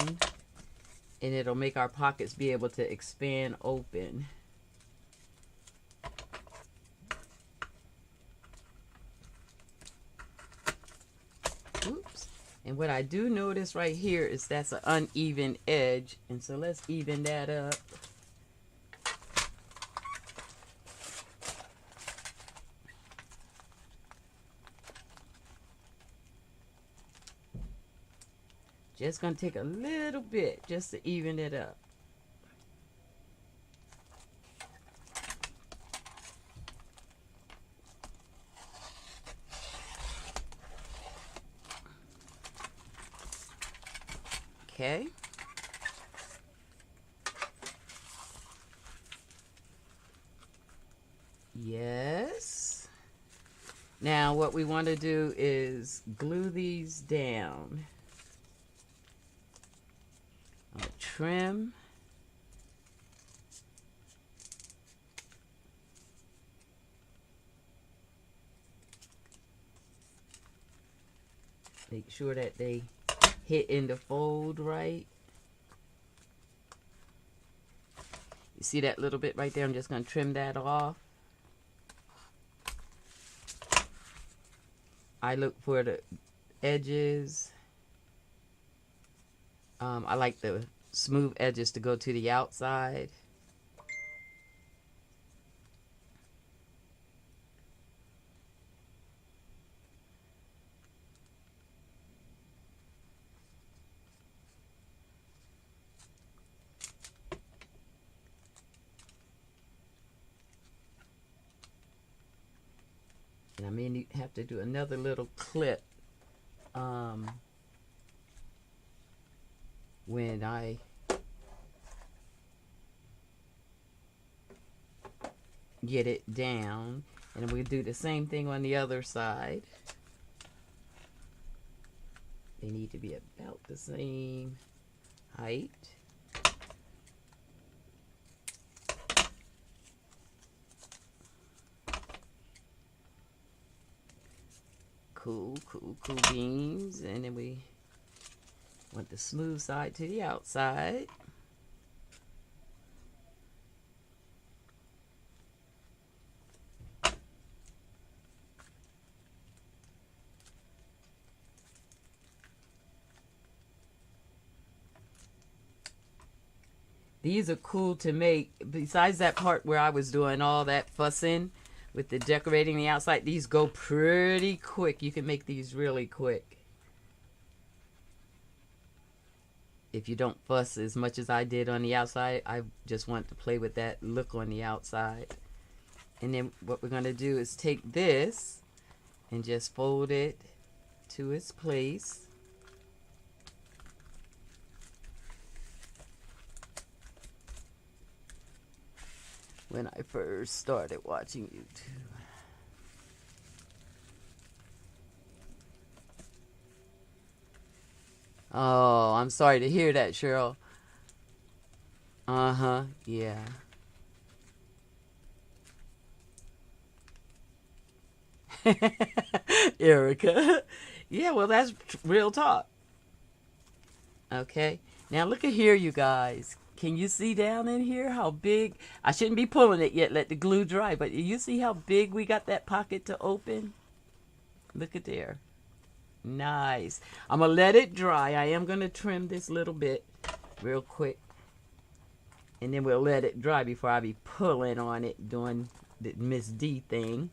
and it'll make our pockets be able to expand open. Oops. And what I do notice right here is that's an uneven edge. And so let's even that up. Just going to take a little bit just to even it up. Okay. Yes. Now what we want to do is glue these down. I'm going to trim. Make sure that they hit in the fold right. You see that little bit right there? I'm just going to trim that off. I look for the edges. I like the smooth edges to go to the outside. And I may have to do another little clip when I get it down. And we'll do the same thing on the other side. They need to be about the same height. Cool beans. And then we want the smooth side to the outside. These are cool to make. Besides that part where I was doing all that fussing with the decorating the outside, these go pretty quick. You can make these really quick if you don't fuss as much as I did on the outside. I just want to play with that look on the outside. And then what we're going to do is take this and just fold it to its place. When I first started watching YouTube. Oh, I'm sorry to hear that, Cheryl. Yeah. Erica. Yeah, well, that's real talk. Okay. Now look at here, you guys. Can you see down in here how big? I shouldn't be pulling it yet. Let the glue dry. But you see how big we got that pocket to open? Look at there. Nice. I'm going to let it dry. I am going to trim this little bit real quick. And then we'll let it dry before I be pulling on it doing the Miss D thing.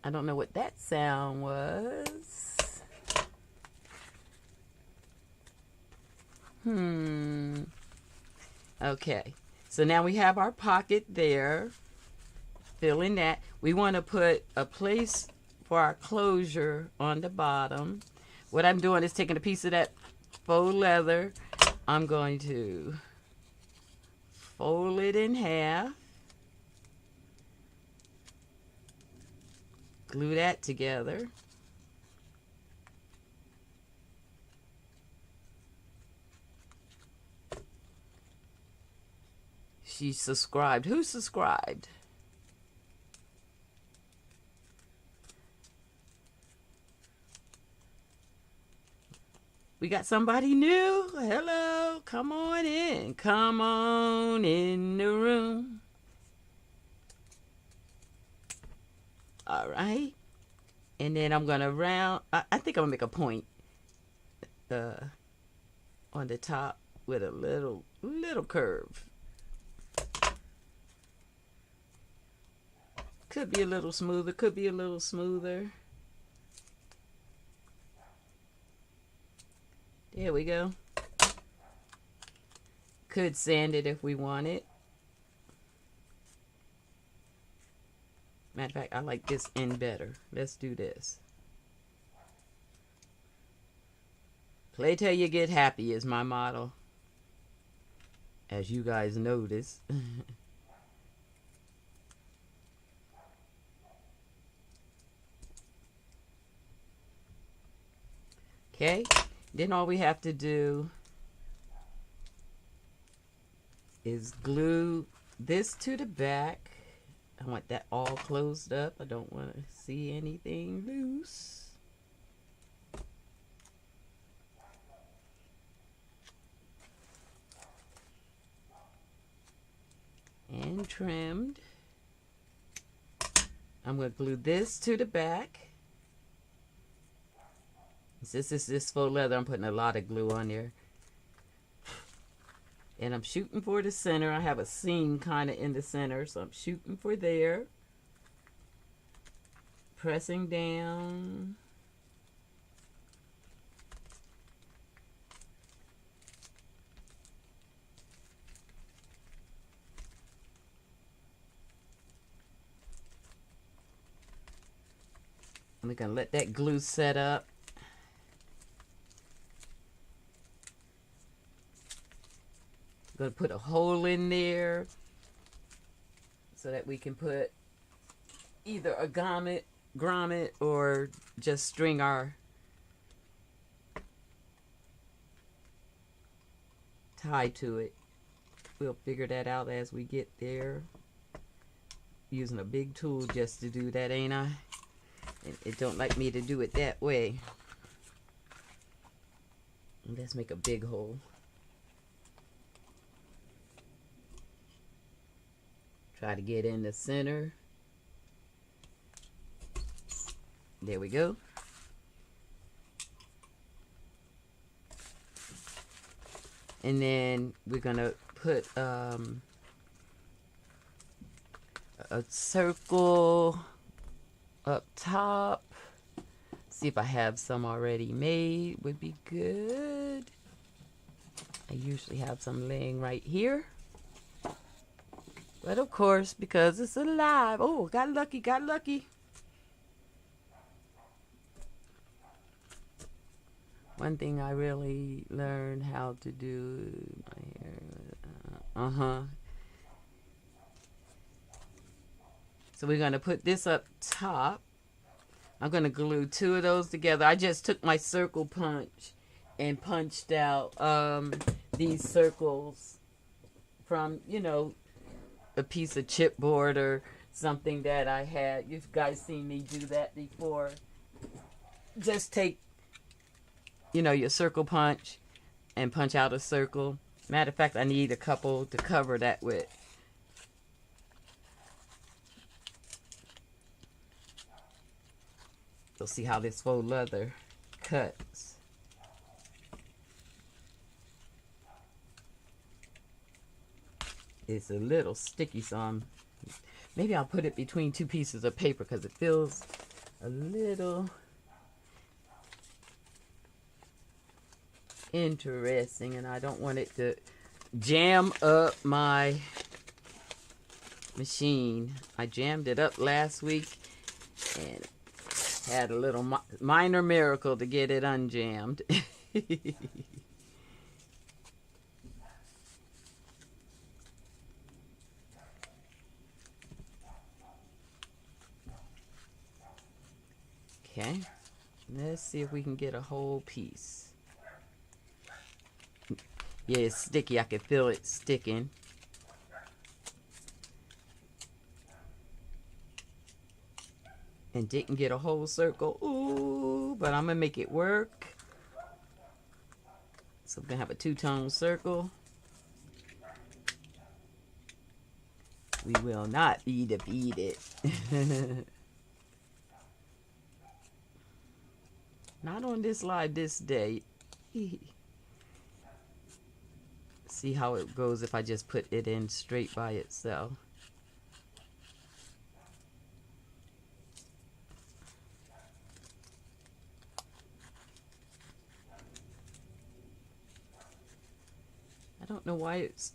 I don't know what that sound was. Okay. So now we have our pocket there. Fill in that. We want to put a place for our closure on the bottom. What I'm doing is taking a piece of that faux leather. I'm going to fold it in half. Glue that together. She subscribed. Who subscribed? We got somebody new. Hello. Come on in. Come on in the room. All right. And then I'm going to round. I think I'm going to make a point on the top with a little curve. Could be a little smoother. Could be a little smoother. There we go. Could sand it if we wanted. Matter of fact, I like this end better. Let's do this. Play till you get happy is my motto. As you guys notice. Okay. Then all we have to do is glue this to the back. I want that all closed up. I don't want to see anything loose. And trimmed. I'm going to glue this to the back. Since this is faux leather, I'm putting a lot of glue on there. And I'm shooting for the center. I have a seam kind of in the center, so I'm shooting for there. Pressing down. I'm going to let that glue set up. Going to put a hole in there so that we can put either a grommet or just string our tie to it. We'll figure that out as we get there. Using a big tool just to do that, ain't I? It don't like me to do it that way. Let's make a big hole. Try to get in the center. There we go. And then we're gonna put a circle up top. See if I have some already made, would be good. I usually have some laying right here. But of course, because it's alive. Oh, got lucky, got lucky. One thing I really learned how to do my hair. So we're going to put this up top. I'm going to glue two of those together. I just took my circle punch and punched out these circles from, you know, a piece of chipboard or something that I had. You guys seen me do that before. Just take, you know, your circle punch and punch out a circle. Matter of fact, I need a couple to cover that with. You'll see how this faux leather cuts. It's a little sticky, so maybe I'll put it between two pieces of paper because it feels a little interesting and I don't want it to jam up my machine. I jammed it up last week and had a little minor miracle to get it unjammed. Okay, let's see if we can get a whole piece. Yeah, it's sticky. I can feel it sticking. And didn't get a whole circle. Ooh, but I'm going to make it work. So I'm going to have a two-tone circle. We will not be defeated. Not on this live this day. See how it goes if I just put it in straight by itself. I don't know why it's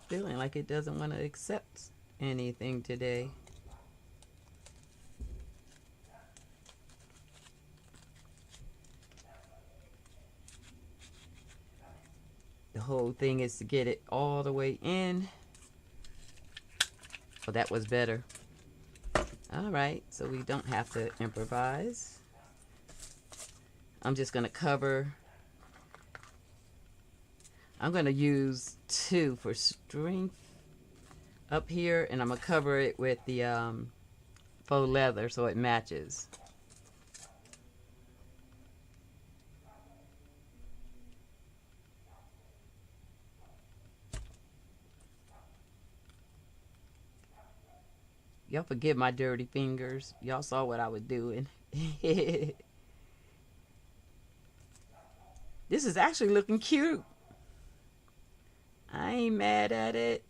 feeling like it doesn't want to accept anything today. The whole thing is to get it all the way in. Oh, that was better. All right, so we don't have to improvise. I'm just going to cover. I'm going to use 2 for strength up here, and I'm going to cover it with the faux leather so it matches. Y'all forgive my dirty fingers. Y'all saw what I was doing. This is actually looking cute. I ain't mad at it.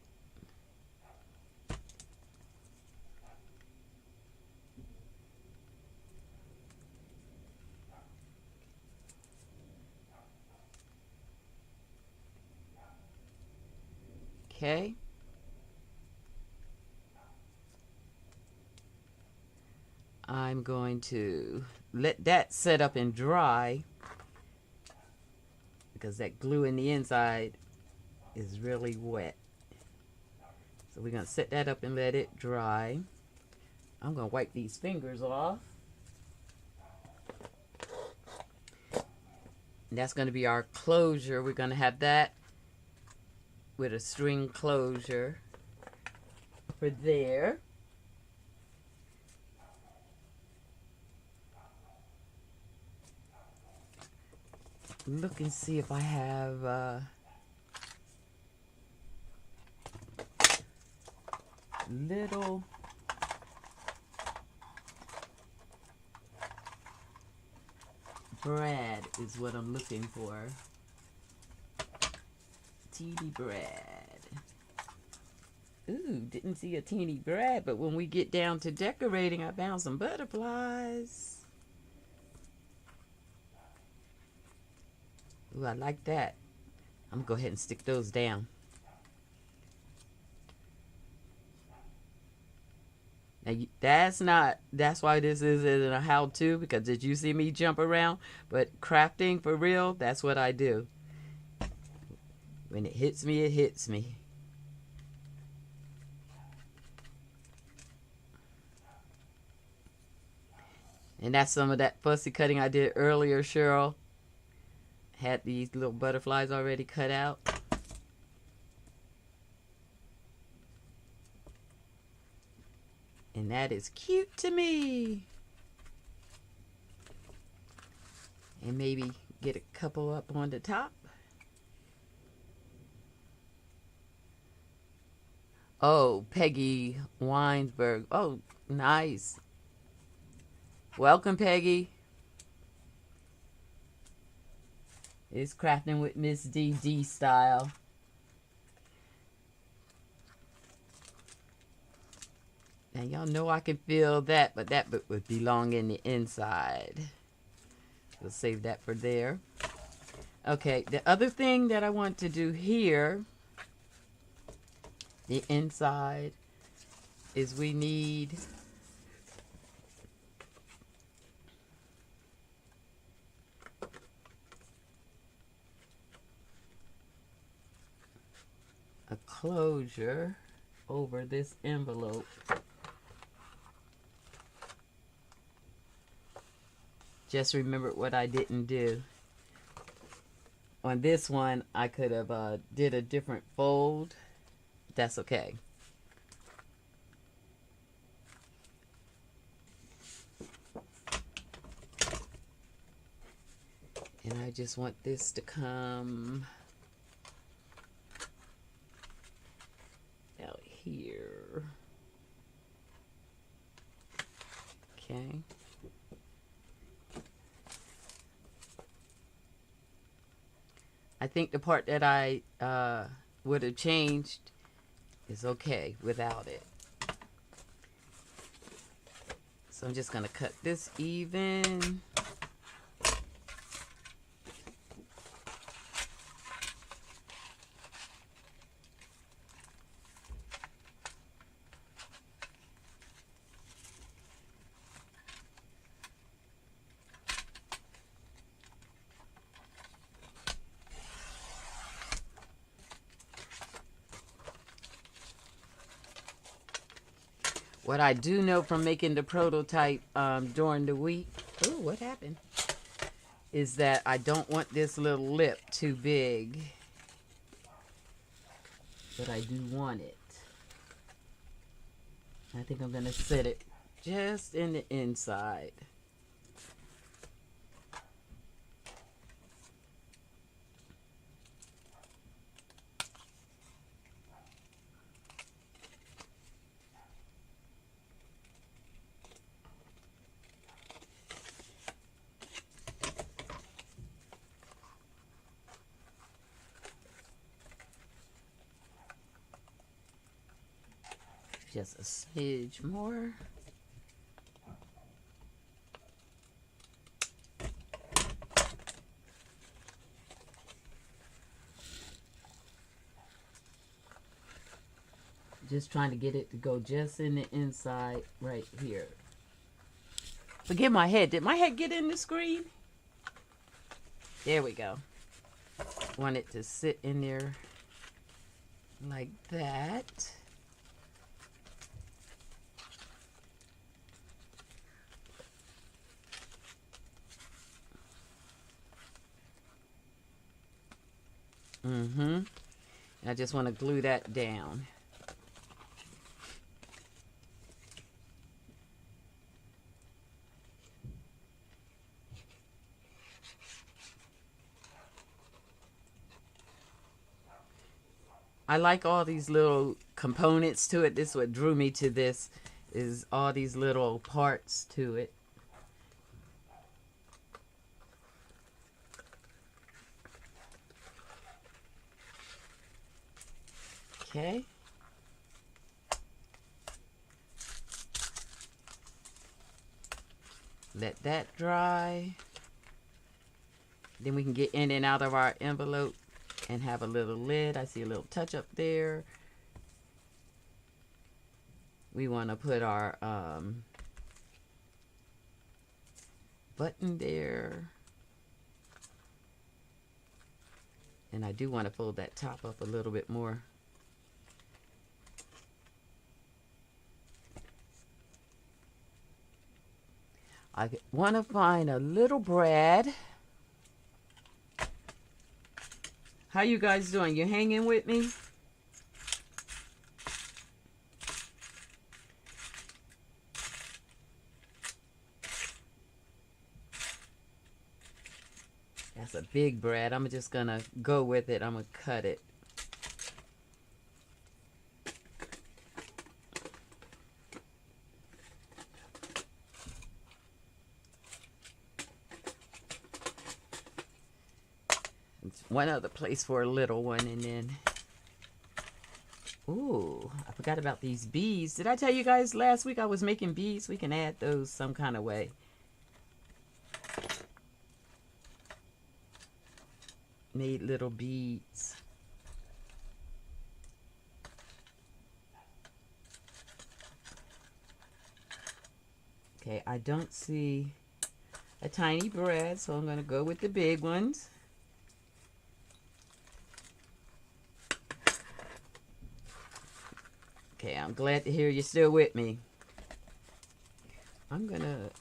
Okay. I'm going to let that set up and dry because that glue in the inside is really wet. So we're going to set that up and let it dry. I'm going to wipe these fingers off. And that's going to be our closure. We're going to have that with a string closure for there. Look and see if I have little brad is what I'm looking for. Teeny brad. Ooh, didn't see a teeny brad, but when we get down to decorating, I found some butterflies. Ooh, I like that. I'm gonna go ahead and stick those down. Now, that's why this isn't a how-to, because did you see me jump around? But crafting for real, that's what I do. When it hits me, it hits me. And that's some of that fussy cutting I did earlier, Cheryl. Had these little butterflies already cut out. And that is cute to me. And maybe get a couple up on the top. Oh, Peggy Weinsberg. Oh, nice. Welcome, Peggy. It's crafting with Miss D style. Now, y'all know I can feel that, but that would belong in the inside. We'll save that for there. Okay, the other thing that I want to do here, the inside, is we need a closure over this envelope. Just remembered what I didn't do. On this one, I could have did a different fold. That's okay. And I just want this to come out here. Okay. I think the part that I would have changed is okay without it. So I'm just going to cut this even. What I do know from making the prototype during the week, oh, what happened? Is that I don't want this little lip too big, but I do want it. I think I'm going to set it just in the inside. Just a smidge more. Just trying to get it to go just in the inside right here. Forgive my head. Did my head get in the screen? There we go. Want it to sit in there like that. I just want to glue that down. I like all these little components to it. This is what drew me to this, is all these little parts to it. Okay. Let that dry. Then we can get in and out of our envelope and have a little lid. I see a little touch up there. We want to put our button there. And I do want to fold that top up a little bit more. I want to find a little Brad. How you guys doing? You hanging with me? That's a big Brad. I'm just going to go with it. I'm going to cut it. One other place for a little one, and then, ooh, I forgot about these beads. Did I tell you guys last week I was making beads? We can add those some kind of way. Made little beads. Okay, I don't see a tiny Brad, so I'm going to go with the big ones. Okay, I'm glad to hear you're still with me. I'm going to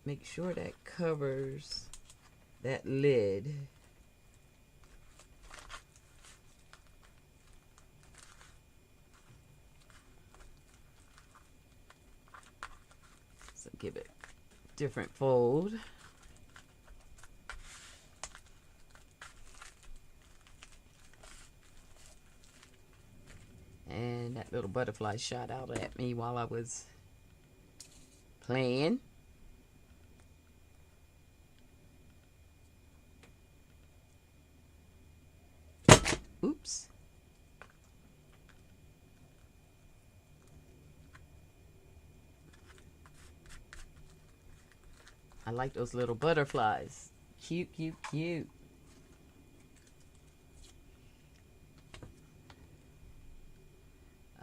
make sure that covers that lid. So give it a different fold. And that little butterfly shot out at me while I was playing. like those little butterflies. Cute, cute, cute.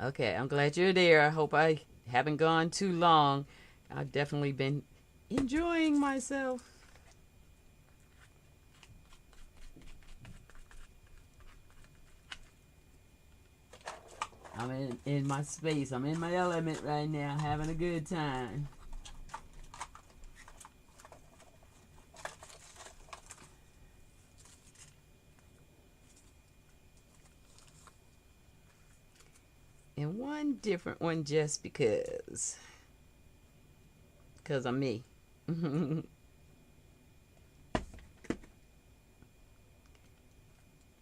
Okay, I'm glad you're there. I hope I haven't gone too long. I've definitely been enjoying myself. I'm in my space. I'm in my element right now, having a good time. And one different one just because I'm me.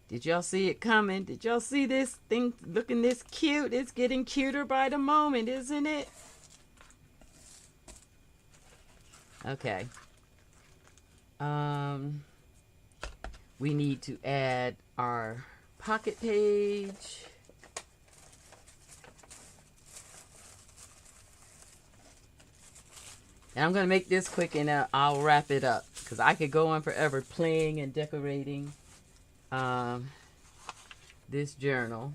Did y'all see it coming? Did y'all see this thing looking this cute? It's getting cuter by the moment, isn't it? Okay. We need to add our pocket page. And I'm going to make this quick and I'll wrap it up because I could go on forever playing and decorating this journal.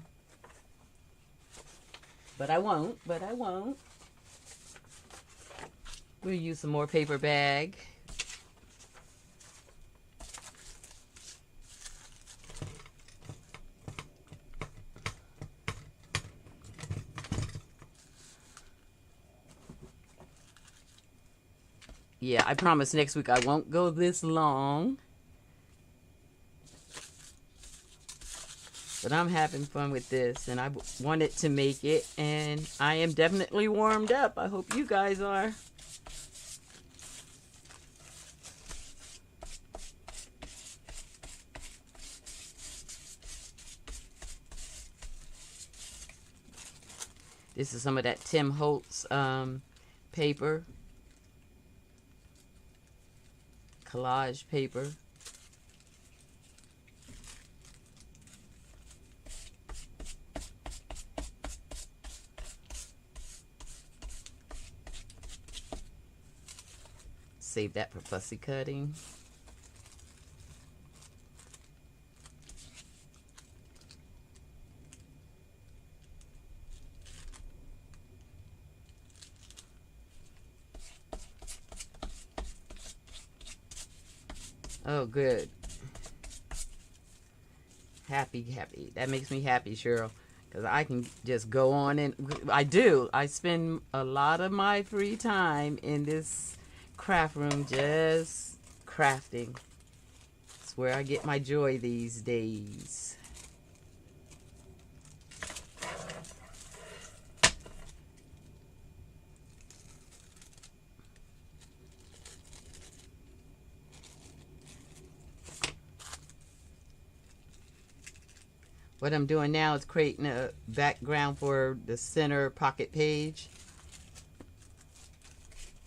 But I won't. We'll use some more paper bag. Yeah, I promise next week I won't go this long. But I'm having fun with this, and I wanted to make it, and I am definitely warmed up. I hope you guys are. This is some of that Tim Holtz paper. Collage paper. Save that for fussy cutting. Oh, good. Happy. That makes me happy, Cheryl. Because I can just go on and I do. I spend a lot of my free time in this craft room just crafting. It's where I get my joy these days. What I'm doing now is creating a background for the center pocket page.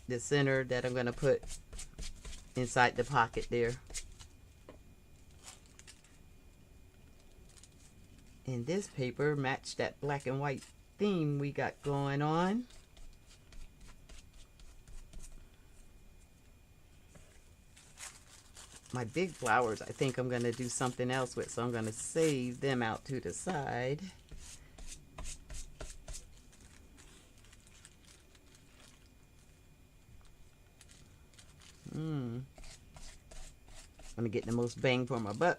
The center that I'm going to put inside the pocket there. And this paper matched that black and white theme we got going on. My big flowers, I think I'm going to do something else with, so I'm going to save them out to the side. I'm going to get the most bang for my buck.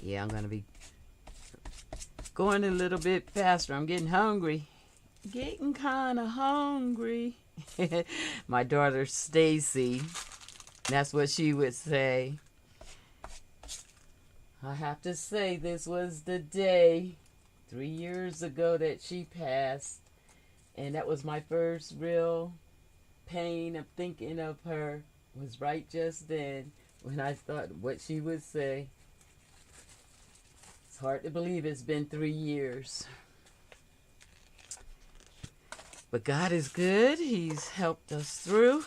Yeah, I'm going to be going a little bit faster. I'm getting hungry. Getting kind of hungry. My daughter Stacy, that's what she would say. I have to say, this was the day 3 years ago that she passed. And that was my first real pain of thinking of her. Was right just then when I thought what she would say. It's hard to believe it's been 3 years. But God is good. He's helped us through.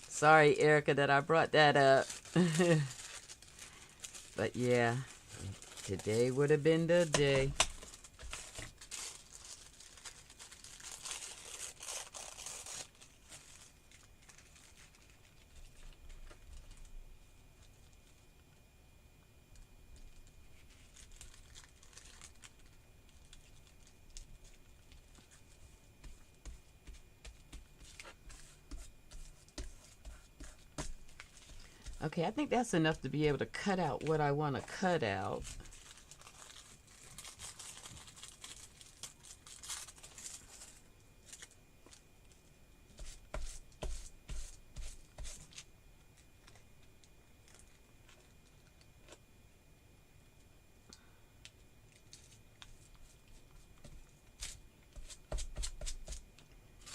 Sorry, Erica, that I brought that up. But yeah, today would have been the day. Okay, I think that's enough to be able to cut out what I want to cut out.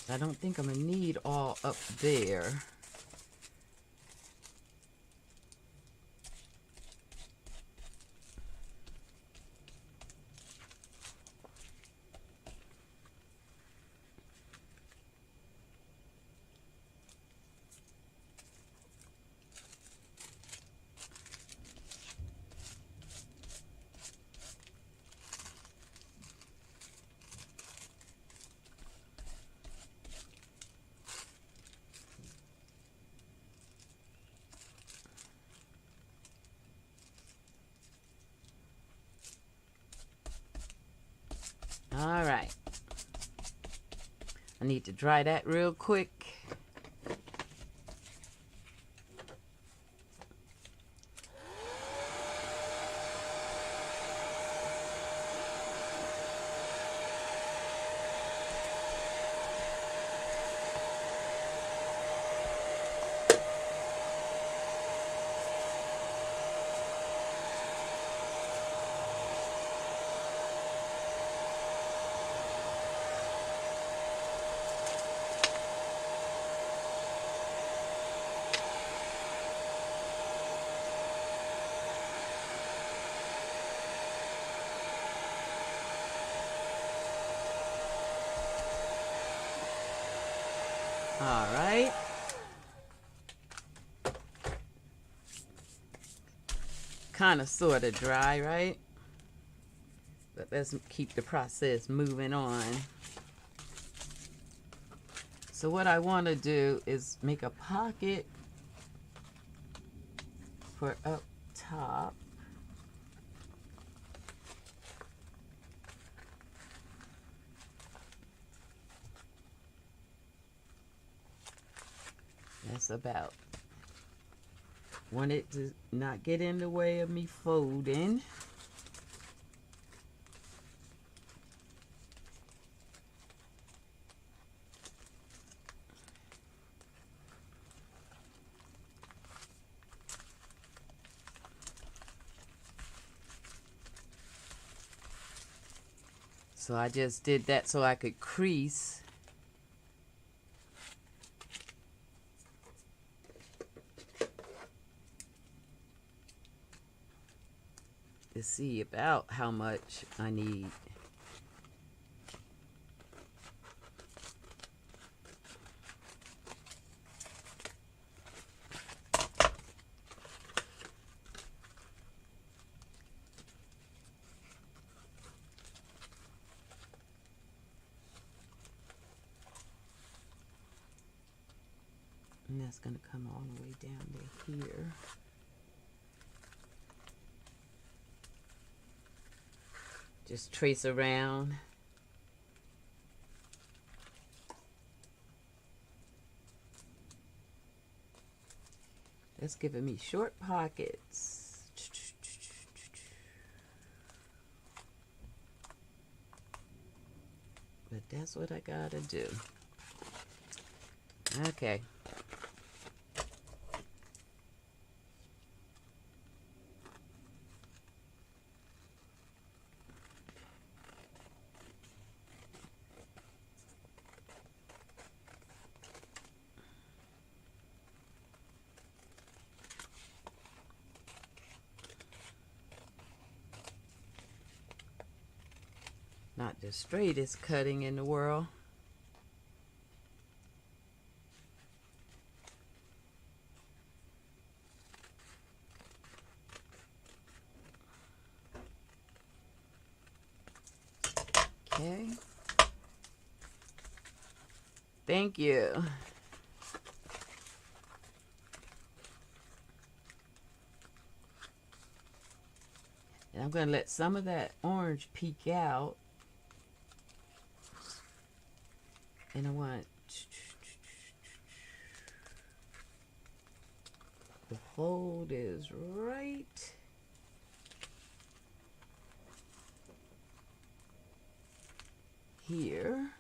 I don't think I'm going to need all up there. All right. I need to dry that real quick. All right. Kind of sort of dry, right? But let's keep the process moving on. So what I want to do is make a pocket for up top. That's about. Want it to not get in the way of me folding. So I just did that so I could crease. To see about how much I need. And that's going to come all the way down to here. Just trace around. That's giving me short pockets. But that's what I gotta do. Okay. Not the straightest cutting in the world. Okay. Thank you. And I'm going to let some of that orange peek out. And I want the fold is right here.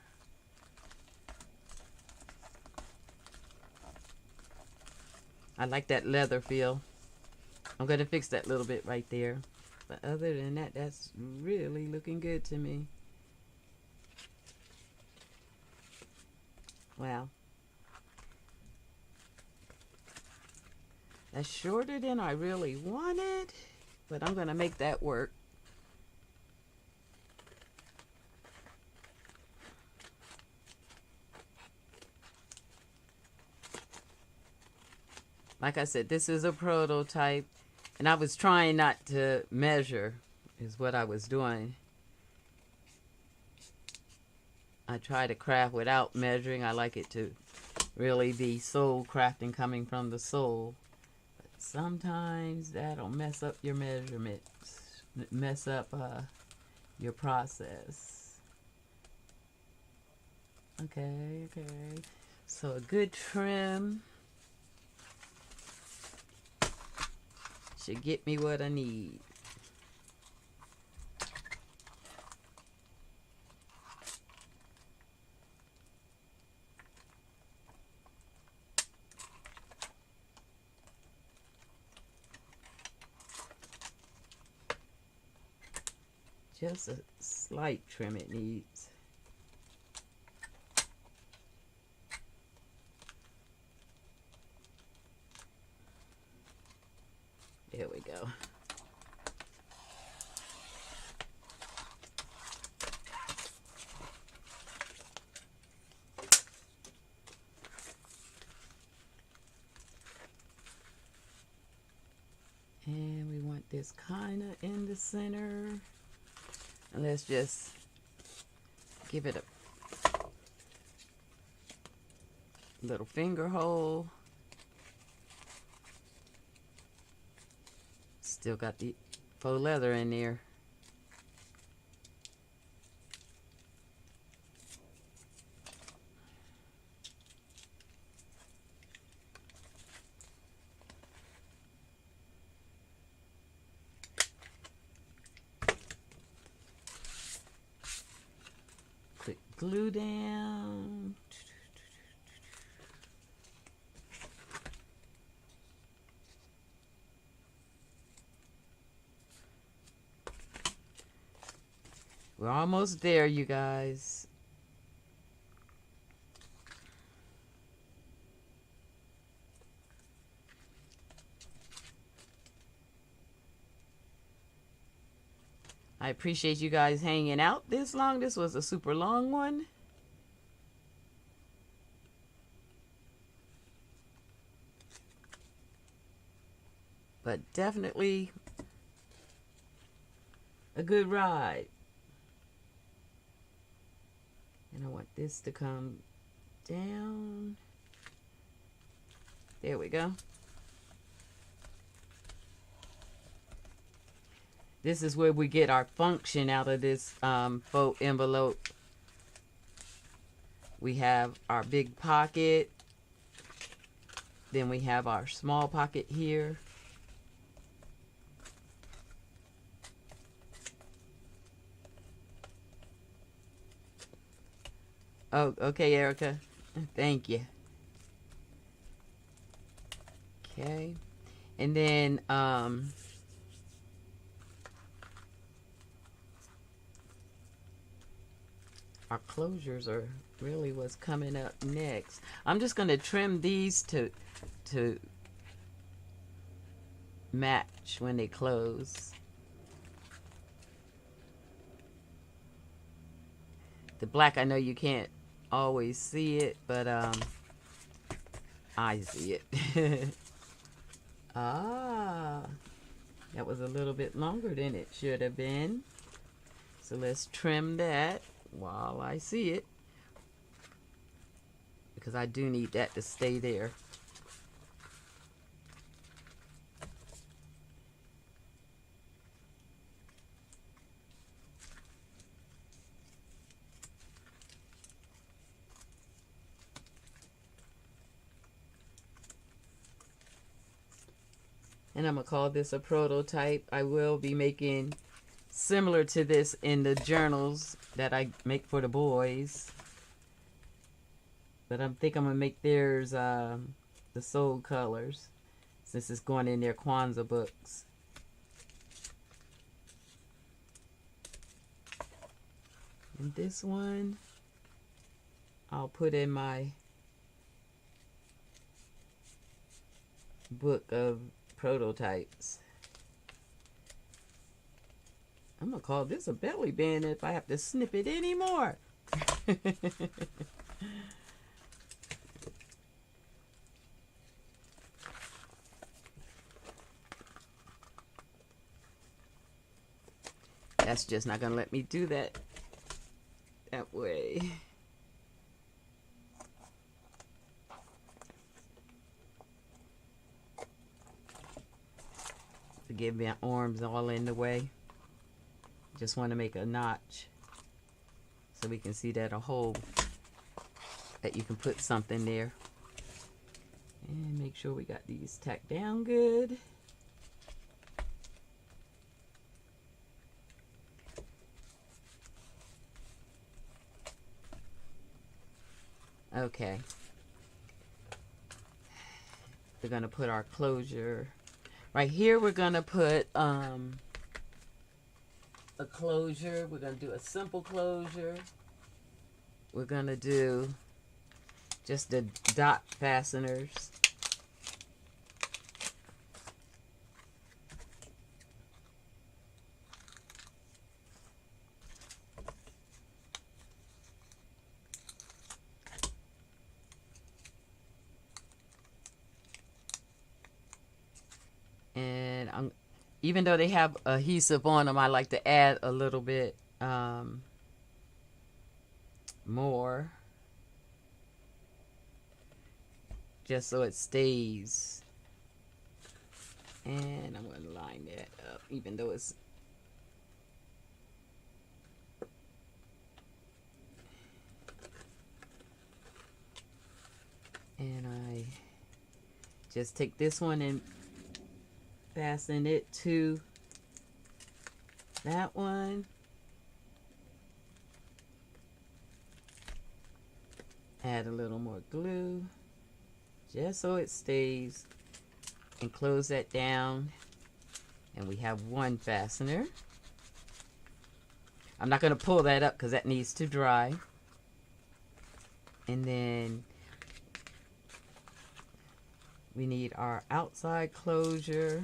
I like that leather feel. I'm going to fix that little bit right there. But other than that, that's really looking good to me. Wow. That's shorter than I really wanted, but I'm going to make that work. Like I said, this is a prototype, and I was trying not to measure, is what I was doing. I try to craft without measuring. I like it to really be soul crafting, coming from the soul. But sometimes that'll mess up your measurements, mess up your process. Okay. So a good trim should get me what I need. Just a slight trim it needs. There we go. And we want this kind of in the center. And let's just give it a little finger hole. Still got the faux leather in there. Click glue down. We're almost there, you guys. I appreciate you guys hanging out this long. This was a super long one. But definitely a good ride. And I want this to come down. There we go. This is where we get our function out of this faux envelope. We have our big pocket. Then we have our small pocket here. Oh, okay, Erica. Thank you. Okay. And then our closures are really what's coming up next. I'm just going to trim these to match when they close. The black, I know you can't always see it, but I see it. Ah, that was a little bit longer than it should have been. So let's trim that while I see it, because I do need that to stay there. And I'm going to call this a prototype. I will be making similar to this in the journals that I make for the boys. But I think I'm going to make theirs the soul colors, since it's going in their Kwanzaa books. And this one, I'll put in my book of prototypes. I'm gonna call this a belly band if I have to snip it anymore. That's just not gonna let me do that way. Forgive me, my arms all in the way. Just want to make a notch so we can see that a hole that you can put something there. And make sure we got these tacked down good. Okay. We're going to put our closure right here. We're going to put a closure. We're going to do a simple closure. We're going to do just the dot fasteners. And even though they have adhesive on them, I like to add a little bit more, just so it stays. And I'm going to line that up, even though it's and I just take this one and fasten it to that one. Add a little more glue just so it stays, and close that down, and we have one fastener. I'm not going to pull that up because that needs to dry. And then we need our outside closure.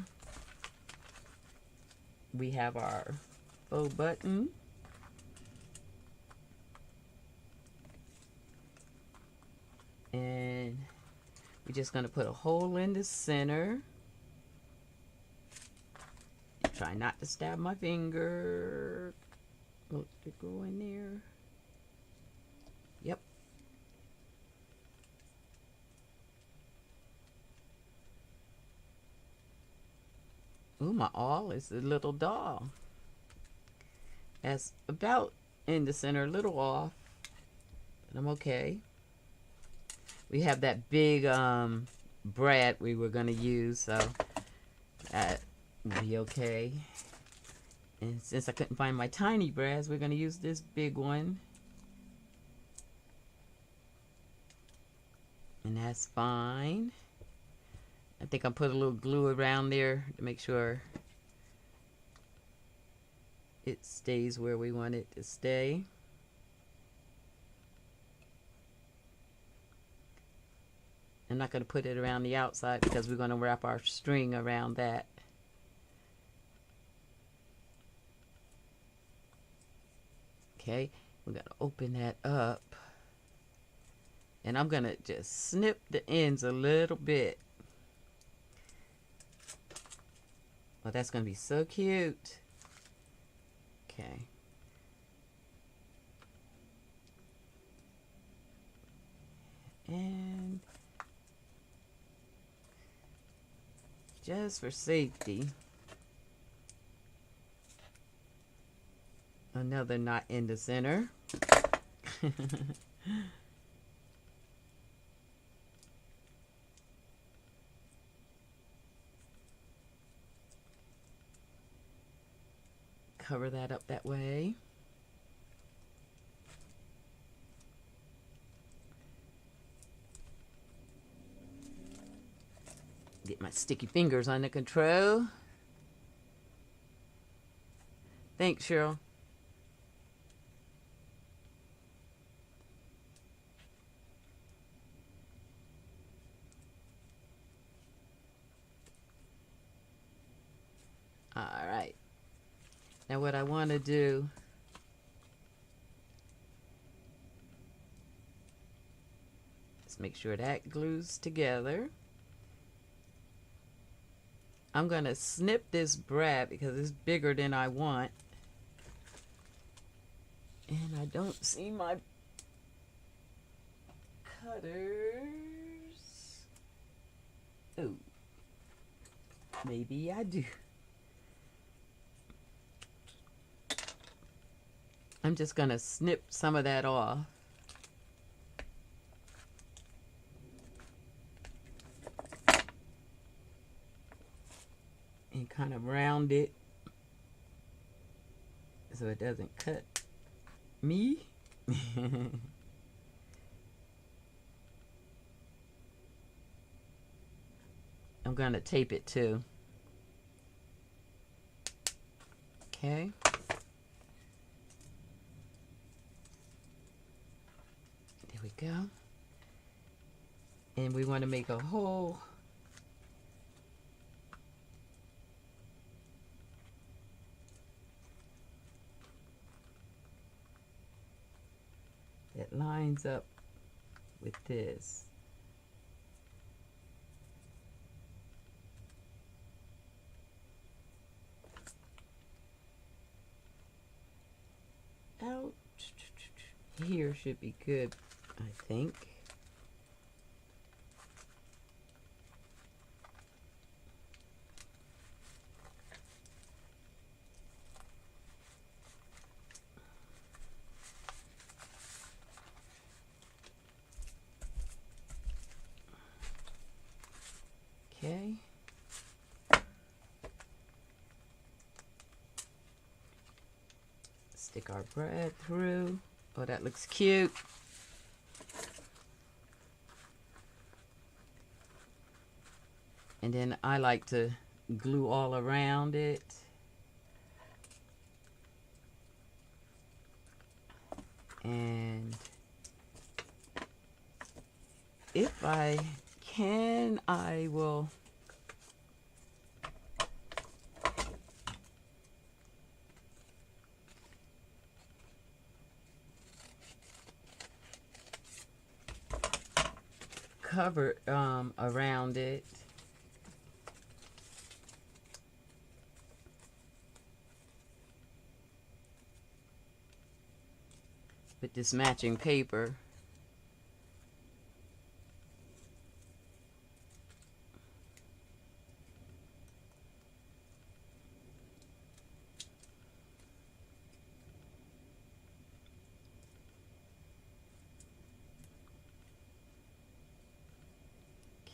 We have our faux button. And we're just going to put a hole in the center. Try not to stab my finger. Look, to go in there. Yep. Ooh, my awl is a little doll. That's about in the center, a little off, but I'm okay. We have that big brad we were going to use, so that will be okay. And since I couldn't find my tiny brads, we're going to use this big one. And that's fine. I think I'll put a little glue around there to make sure it stays where we want it to stay. I'm not going to put it around the outside because we're going to wrap our string around that. Okay, We're going to open that up. And I'm going to just snip the ends a little bit. Oh, that's going to be so cute. Okay. And just for safety, another knot in the center. Cover that up that way. Get my sticky fingers under control. Thanks, Cheryl. All right. Now what I want to do is make sure that glues together. I'm going to snip this brad because it's bigger than I want. And I don't see my cutters. Oh, maybe I do. I'm just going to snip some of that off. And kind of round it so it doesn't cut me. I'm going to tape it too. Okay. There we go. And we want to make a hole. That lines up with this. Out here should be good, I think. Okay. Stick our bread through. Oh, that looks cute. And then I like to glue all around it. And if I can, I will cover around it. With this matching paper.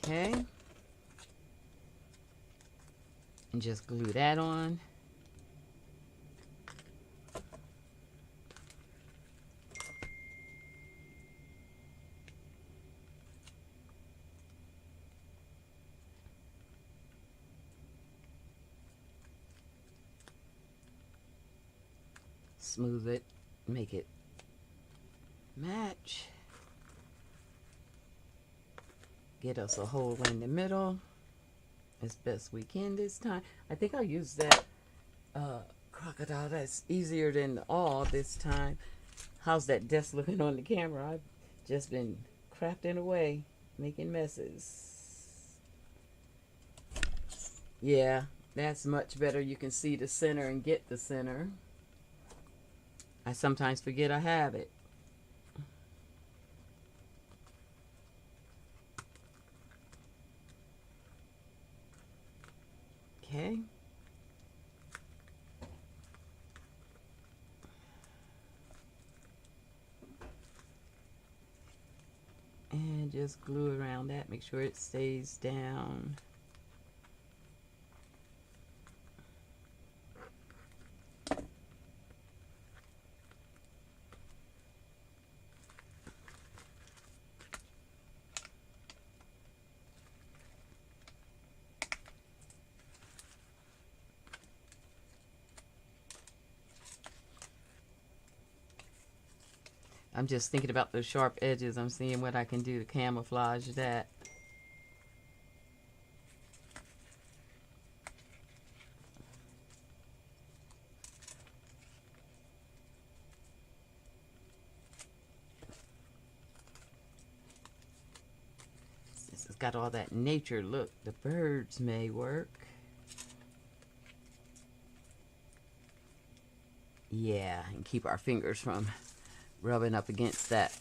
Okay. And just glue that on. Smooth it, make it match. Get us a hole in the middle as best we can this time. I think I'll use that crocodile. That's easier than all this time. How's that desk looking on the camera? I've just been crafting away, making messes. Yeah, that's much better. You can see the center and get the center. I sometimes forget I have it. Okay. And just glue around that. Make sure it stays down. I'm just thinking about those sharp edges. I'm seeing what I can do to camouflage that. Since it's got all that nature look, the birds may work. Yeah, and keep our fingers from rubbing up against that.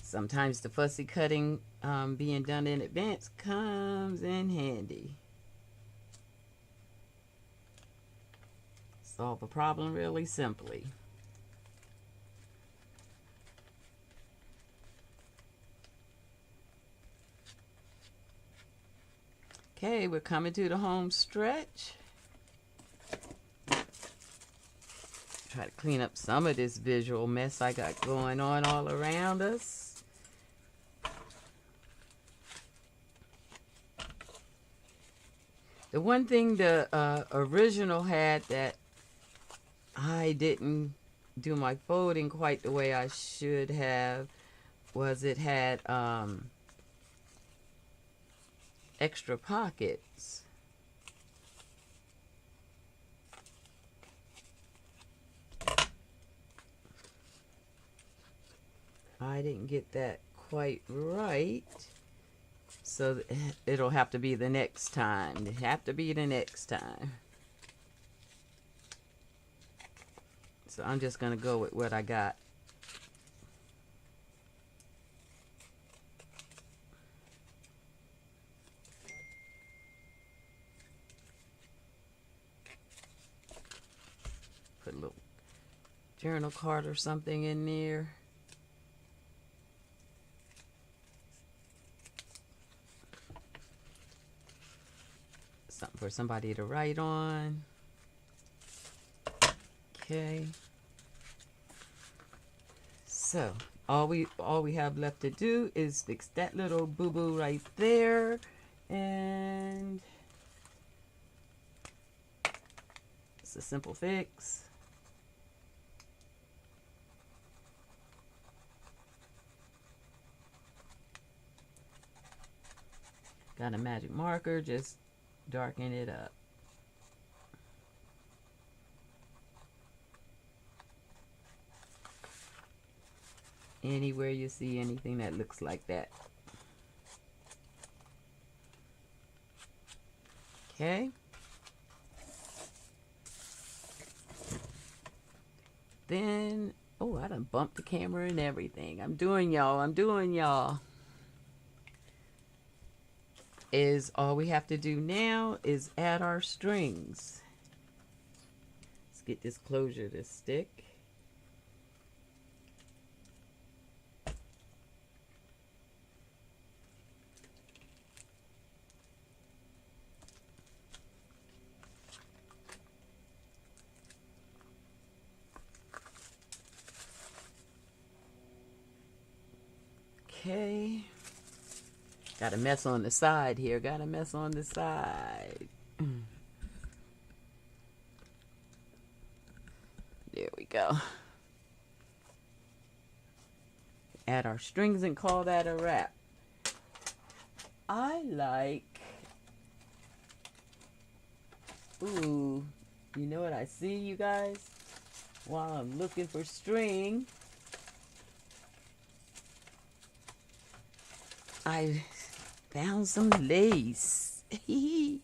Sometimes the fussy cutting being done in advance comes in handy. Solve a problem really simply. Okay, we're coming to the home stretch. Try to clean up some of this visual mess I got going on all around us. The one thing the original had that I didn't do my folding quite the way I should have was it had extra pockets. I didn't get that quite right. So it'll have to be the next time. It have to be the next time. So I'm just going to go with what I got. Put a little journal card or something in there. Something for somebody to write on. Okay. So all we have left to do is fix that little boo-boo right there, and it's a simple fix. Got a magic marker, just darken it up. Anywhere you see anything that looks like that. Okay. Then, oh, I done bumped the camera and everything. I'm doing y'all. Is all we have to do now is add our strings. Let's get this closure to stick. Okay. Got a mess on the side here. Got a mess on the side. There we go. add our strings and call that a wrap. I like, ooh, you know what I see, you guys? While I'm looking for string, I found some lace. Now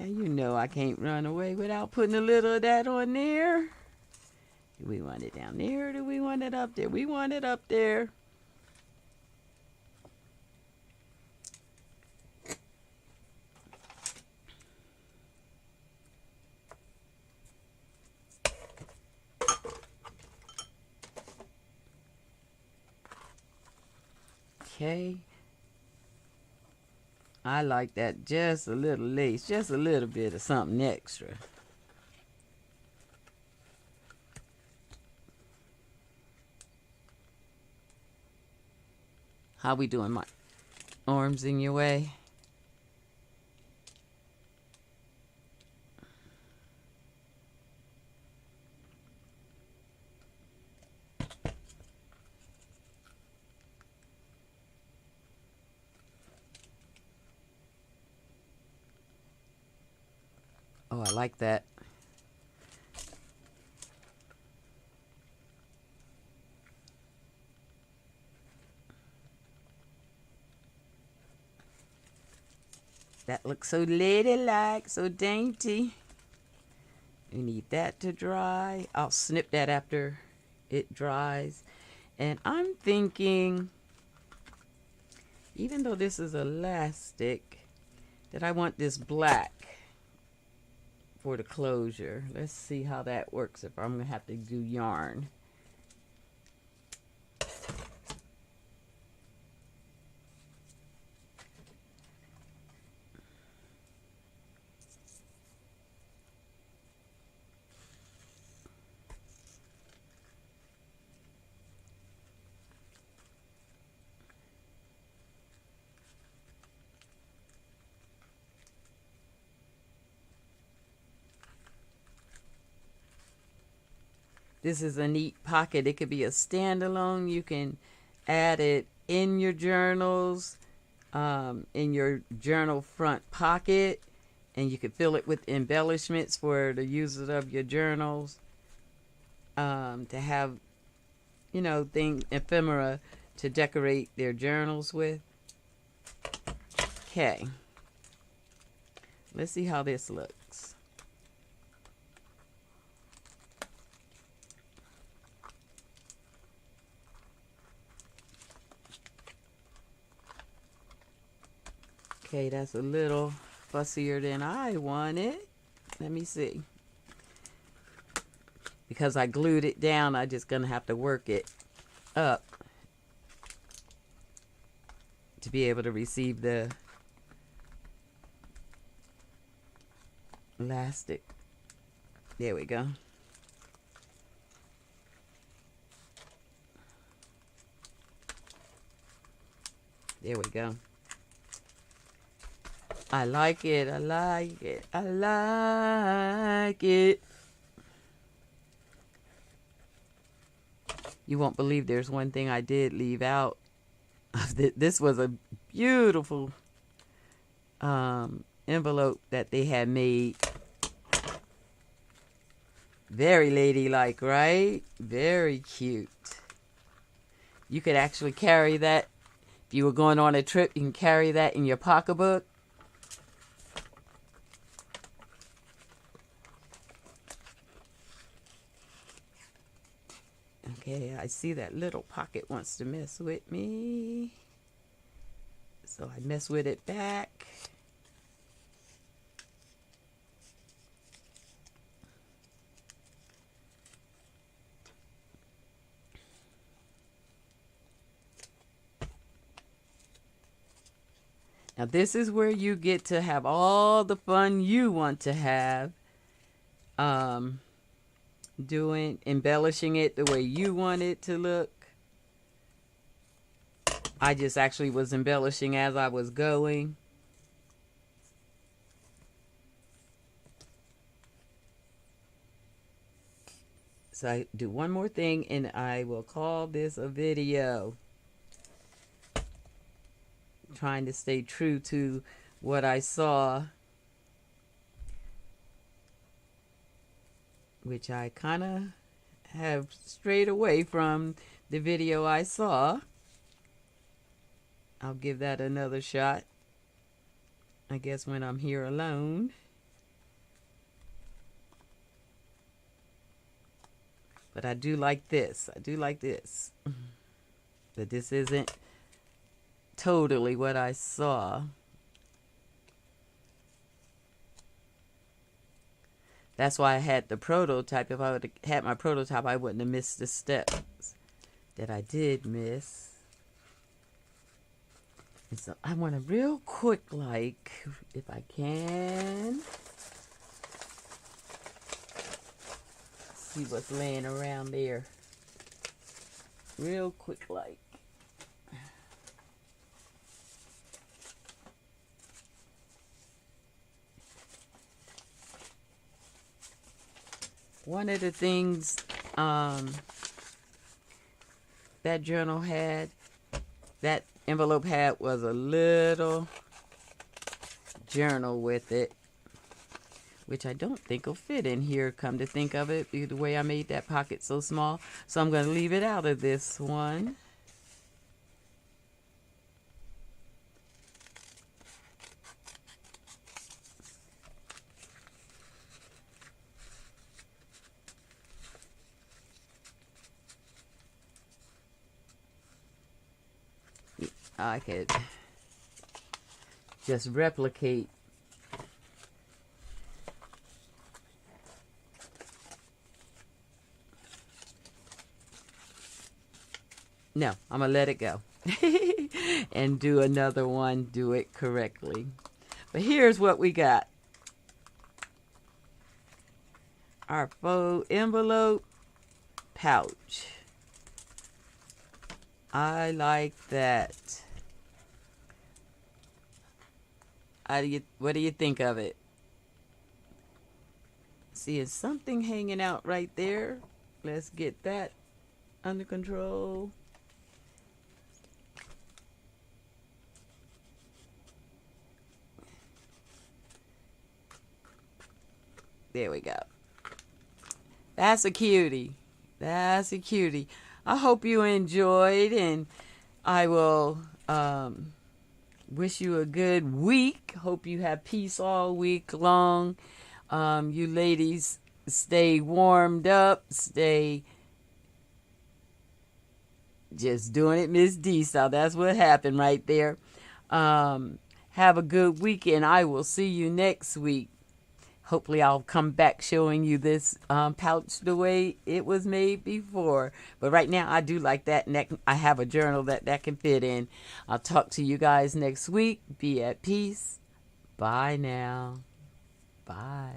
you know I can't run away without putting a little of that on there. Do we want it down there or do we want it up there? We want it up there. Okay. I like that, just a little lace, just a little bit of something extra. How we doing? My arms in your way? Oh, I like that. That looks so ladylike, so dainty. We need that to dry. I'll snip that after it dries. And I'm thinking, even though this is elastic, that I want this black for the closure. Let's see how that works if I'm going to have to do yarn. This is a neat pocket. It could be a standalone. You can add it in your journals, in your journal front pocket, and you could fill it with embellishments for the users of your journals, to have, you know, ephemera to decorate their journals with. Okay. Let's see how this looks. Okay, that's a little fussier than I wanted. Let me see. Because I glued it down, I'm just going to have to work it up to be able to receive the elastic. There we go. There we go. I like it, I like it, I like it. You won't believe there's one thing I did leave out. This was a beautiful envelope that they had made. Very ladylike, right? Very cute. You could actually carry that. If you were going on a trip, you can carry that in your pocketbook. Okay, I see that little pocket wants to mess with me. So I mess with it back. Now this is where you get to have all the fun you want to have. Embellishing it the way you want it to look. I just actually was embellishing as I was going. So I do one more thing and I will call this a video. Trying to stay true to what I saw, which I kind of have strayed away from the video I saw. I'll give that another shot, I guess, when I'm here alone. But I do like this. I do like this. But this isn't totally what I saw. That's why I had the prototype. If I would have had my prototype, I wouldn't have missed the steps that I did miss. And so I want to real quick, like, if I can, see what's laying around there. Real quick, like. One of the things that journal had, that envelope had, was a little journal with it, which I don't think will fit in here, come to think of it, the way I made that pocket so small. So I'm going to leave it out of this one. I could just replicate no, I'm gonna let it go and do another one, do it correctly. But here's what we got. Our faux envelope pouch. I like that. What do you think of it? See, something hanging out right there. Let's get that under control. There we go. That's a cutie. That's a cutie. I hope you enjoyed, and I will wish you a good week. Hope you have peace all week long. You ladies stay warmed up. Stay just doing it Miss D style. That's what happened right there. Have a good weekend. I will see you next week. Hopefully I'll come back showing you this pouch the way it was made before. But right now I do like that, and I have a journal that can fit in. I'll talk to you guys next week. Be at peace. Bye now. Bye.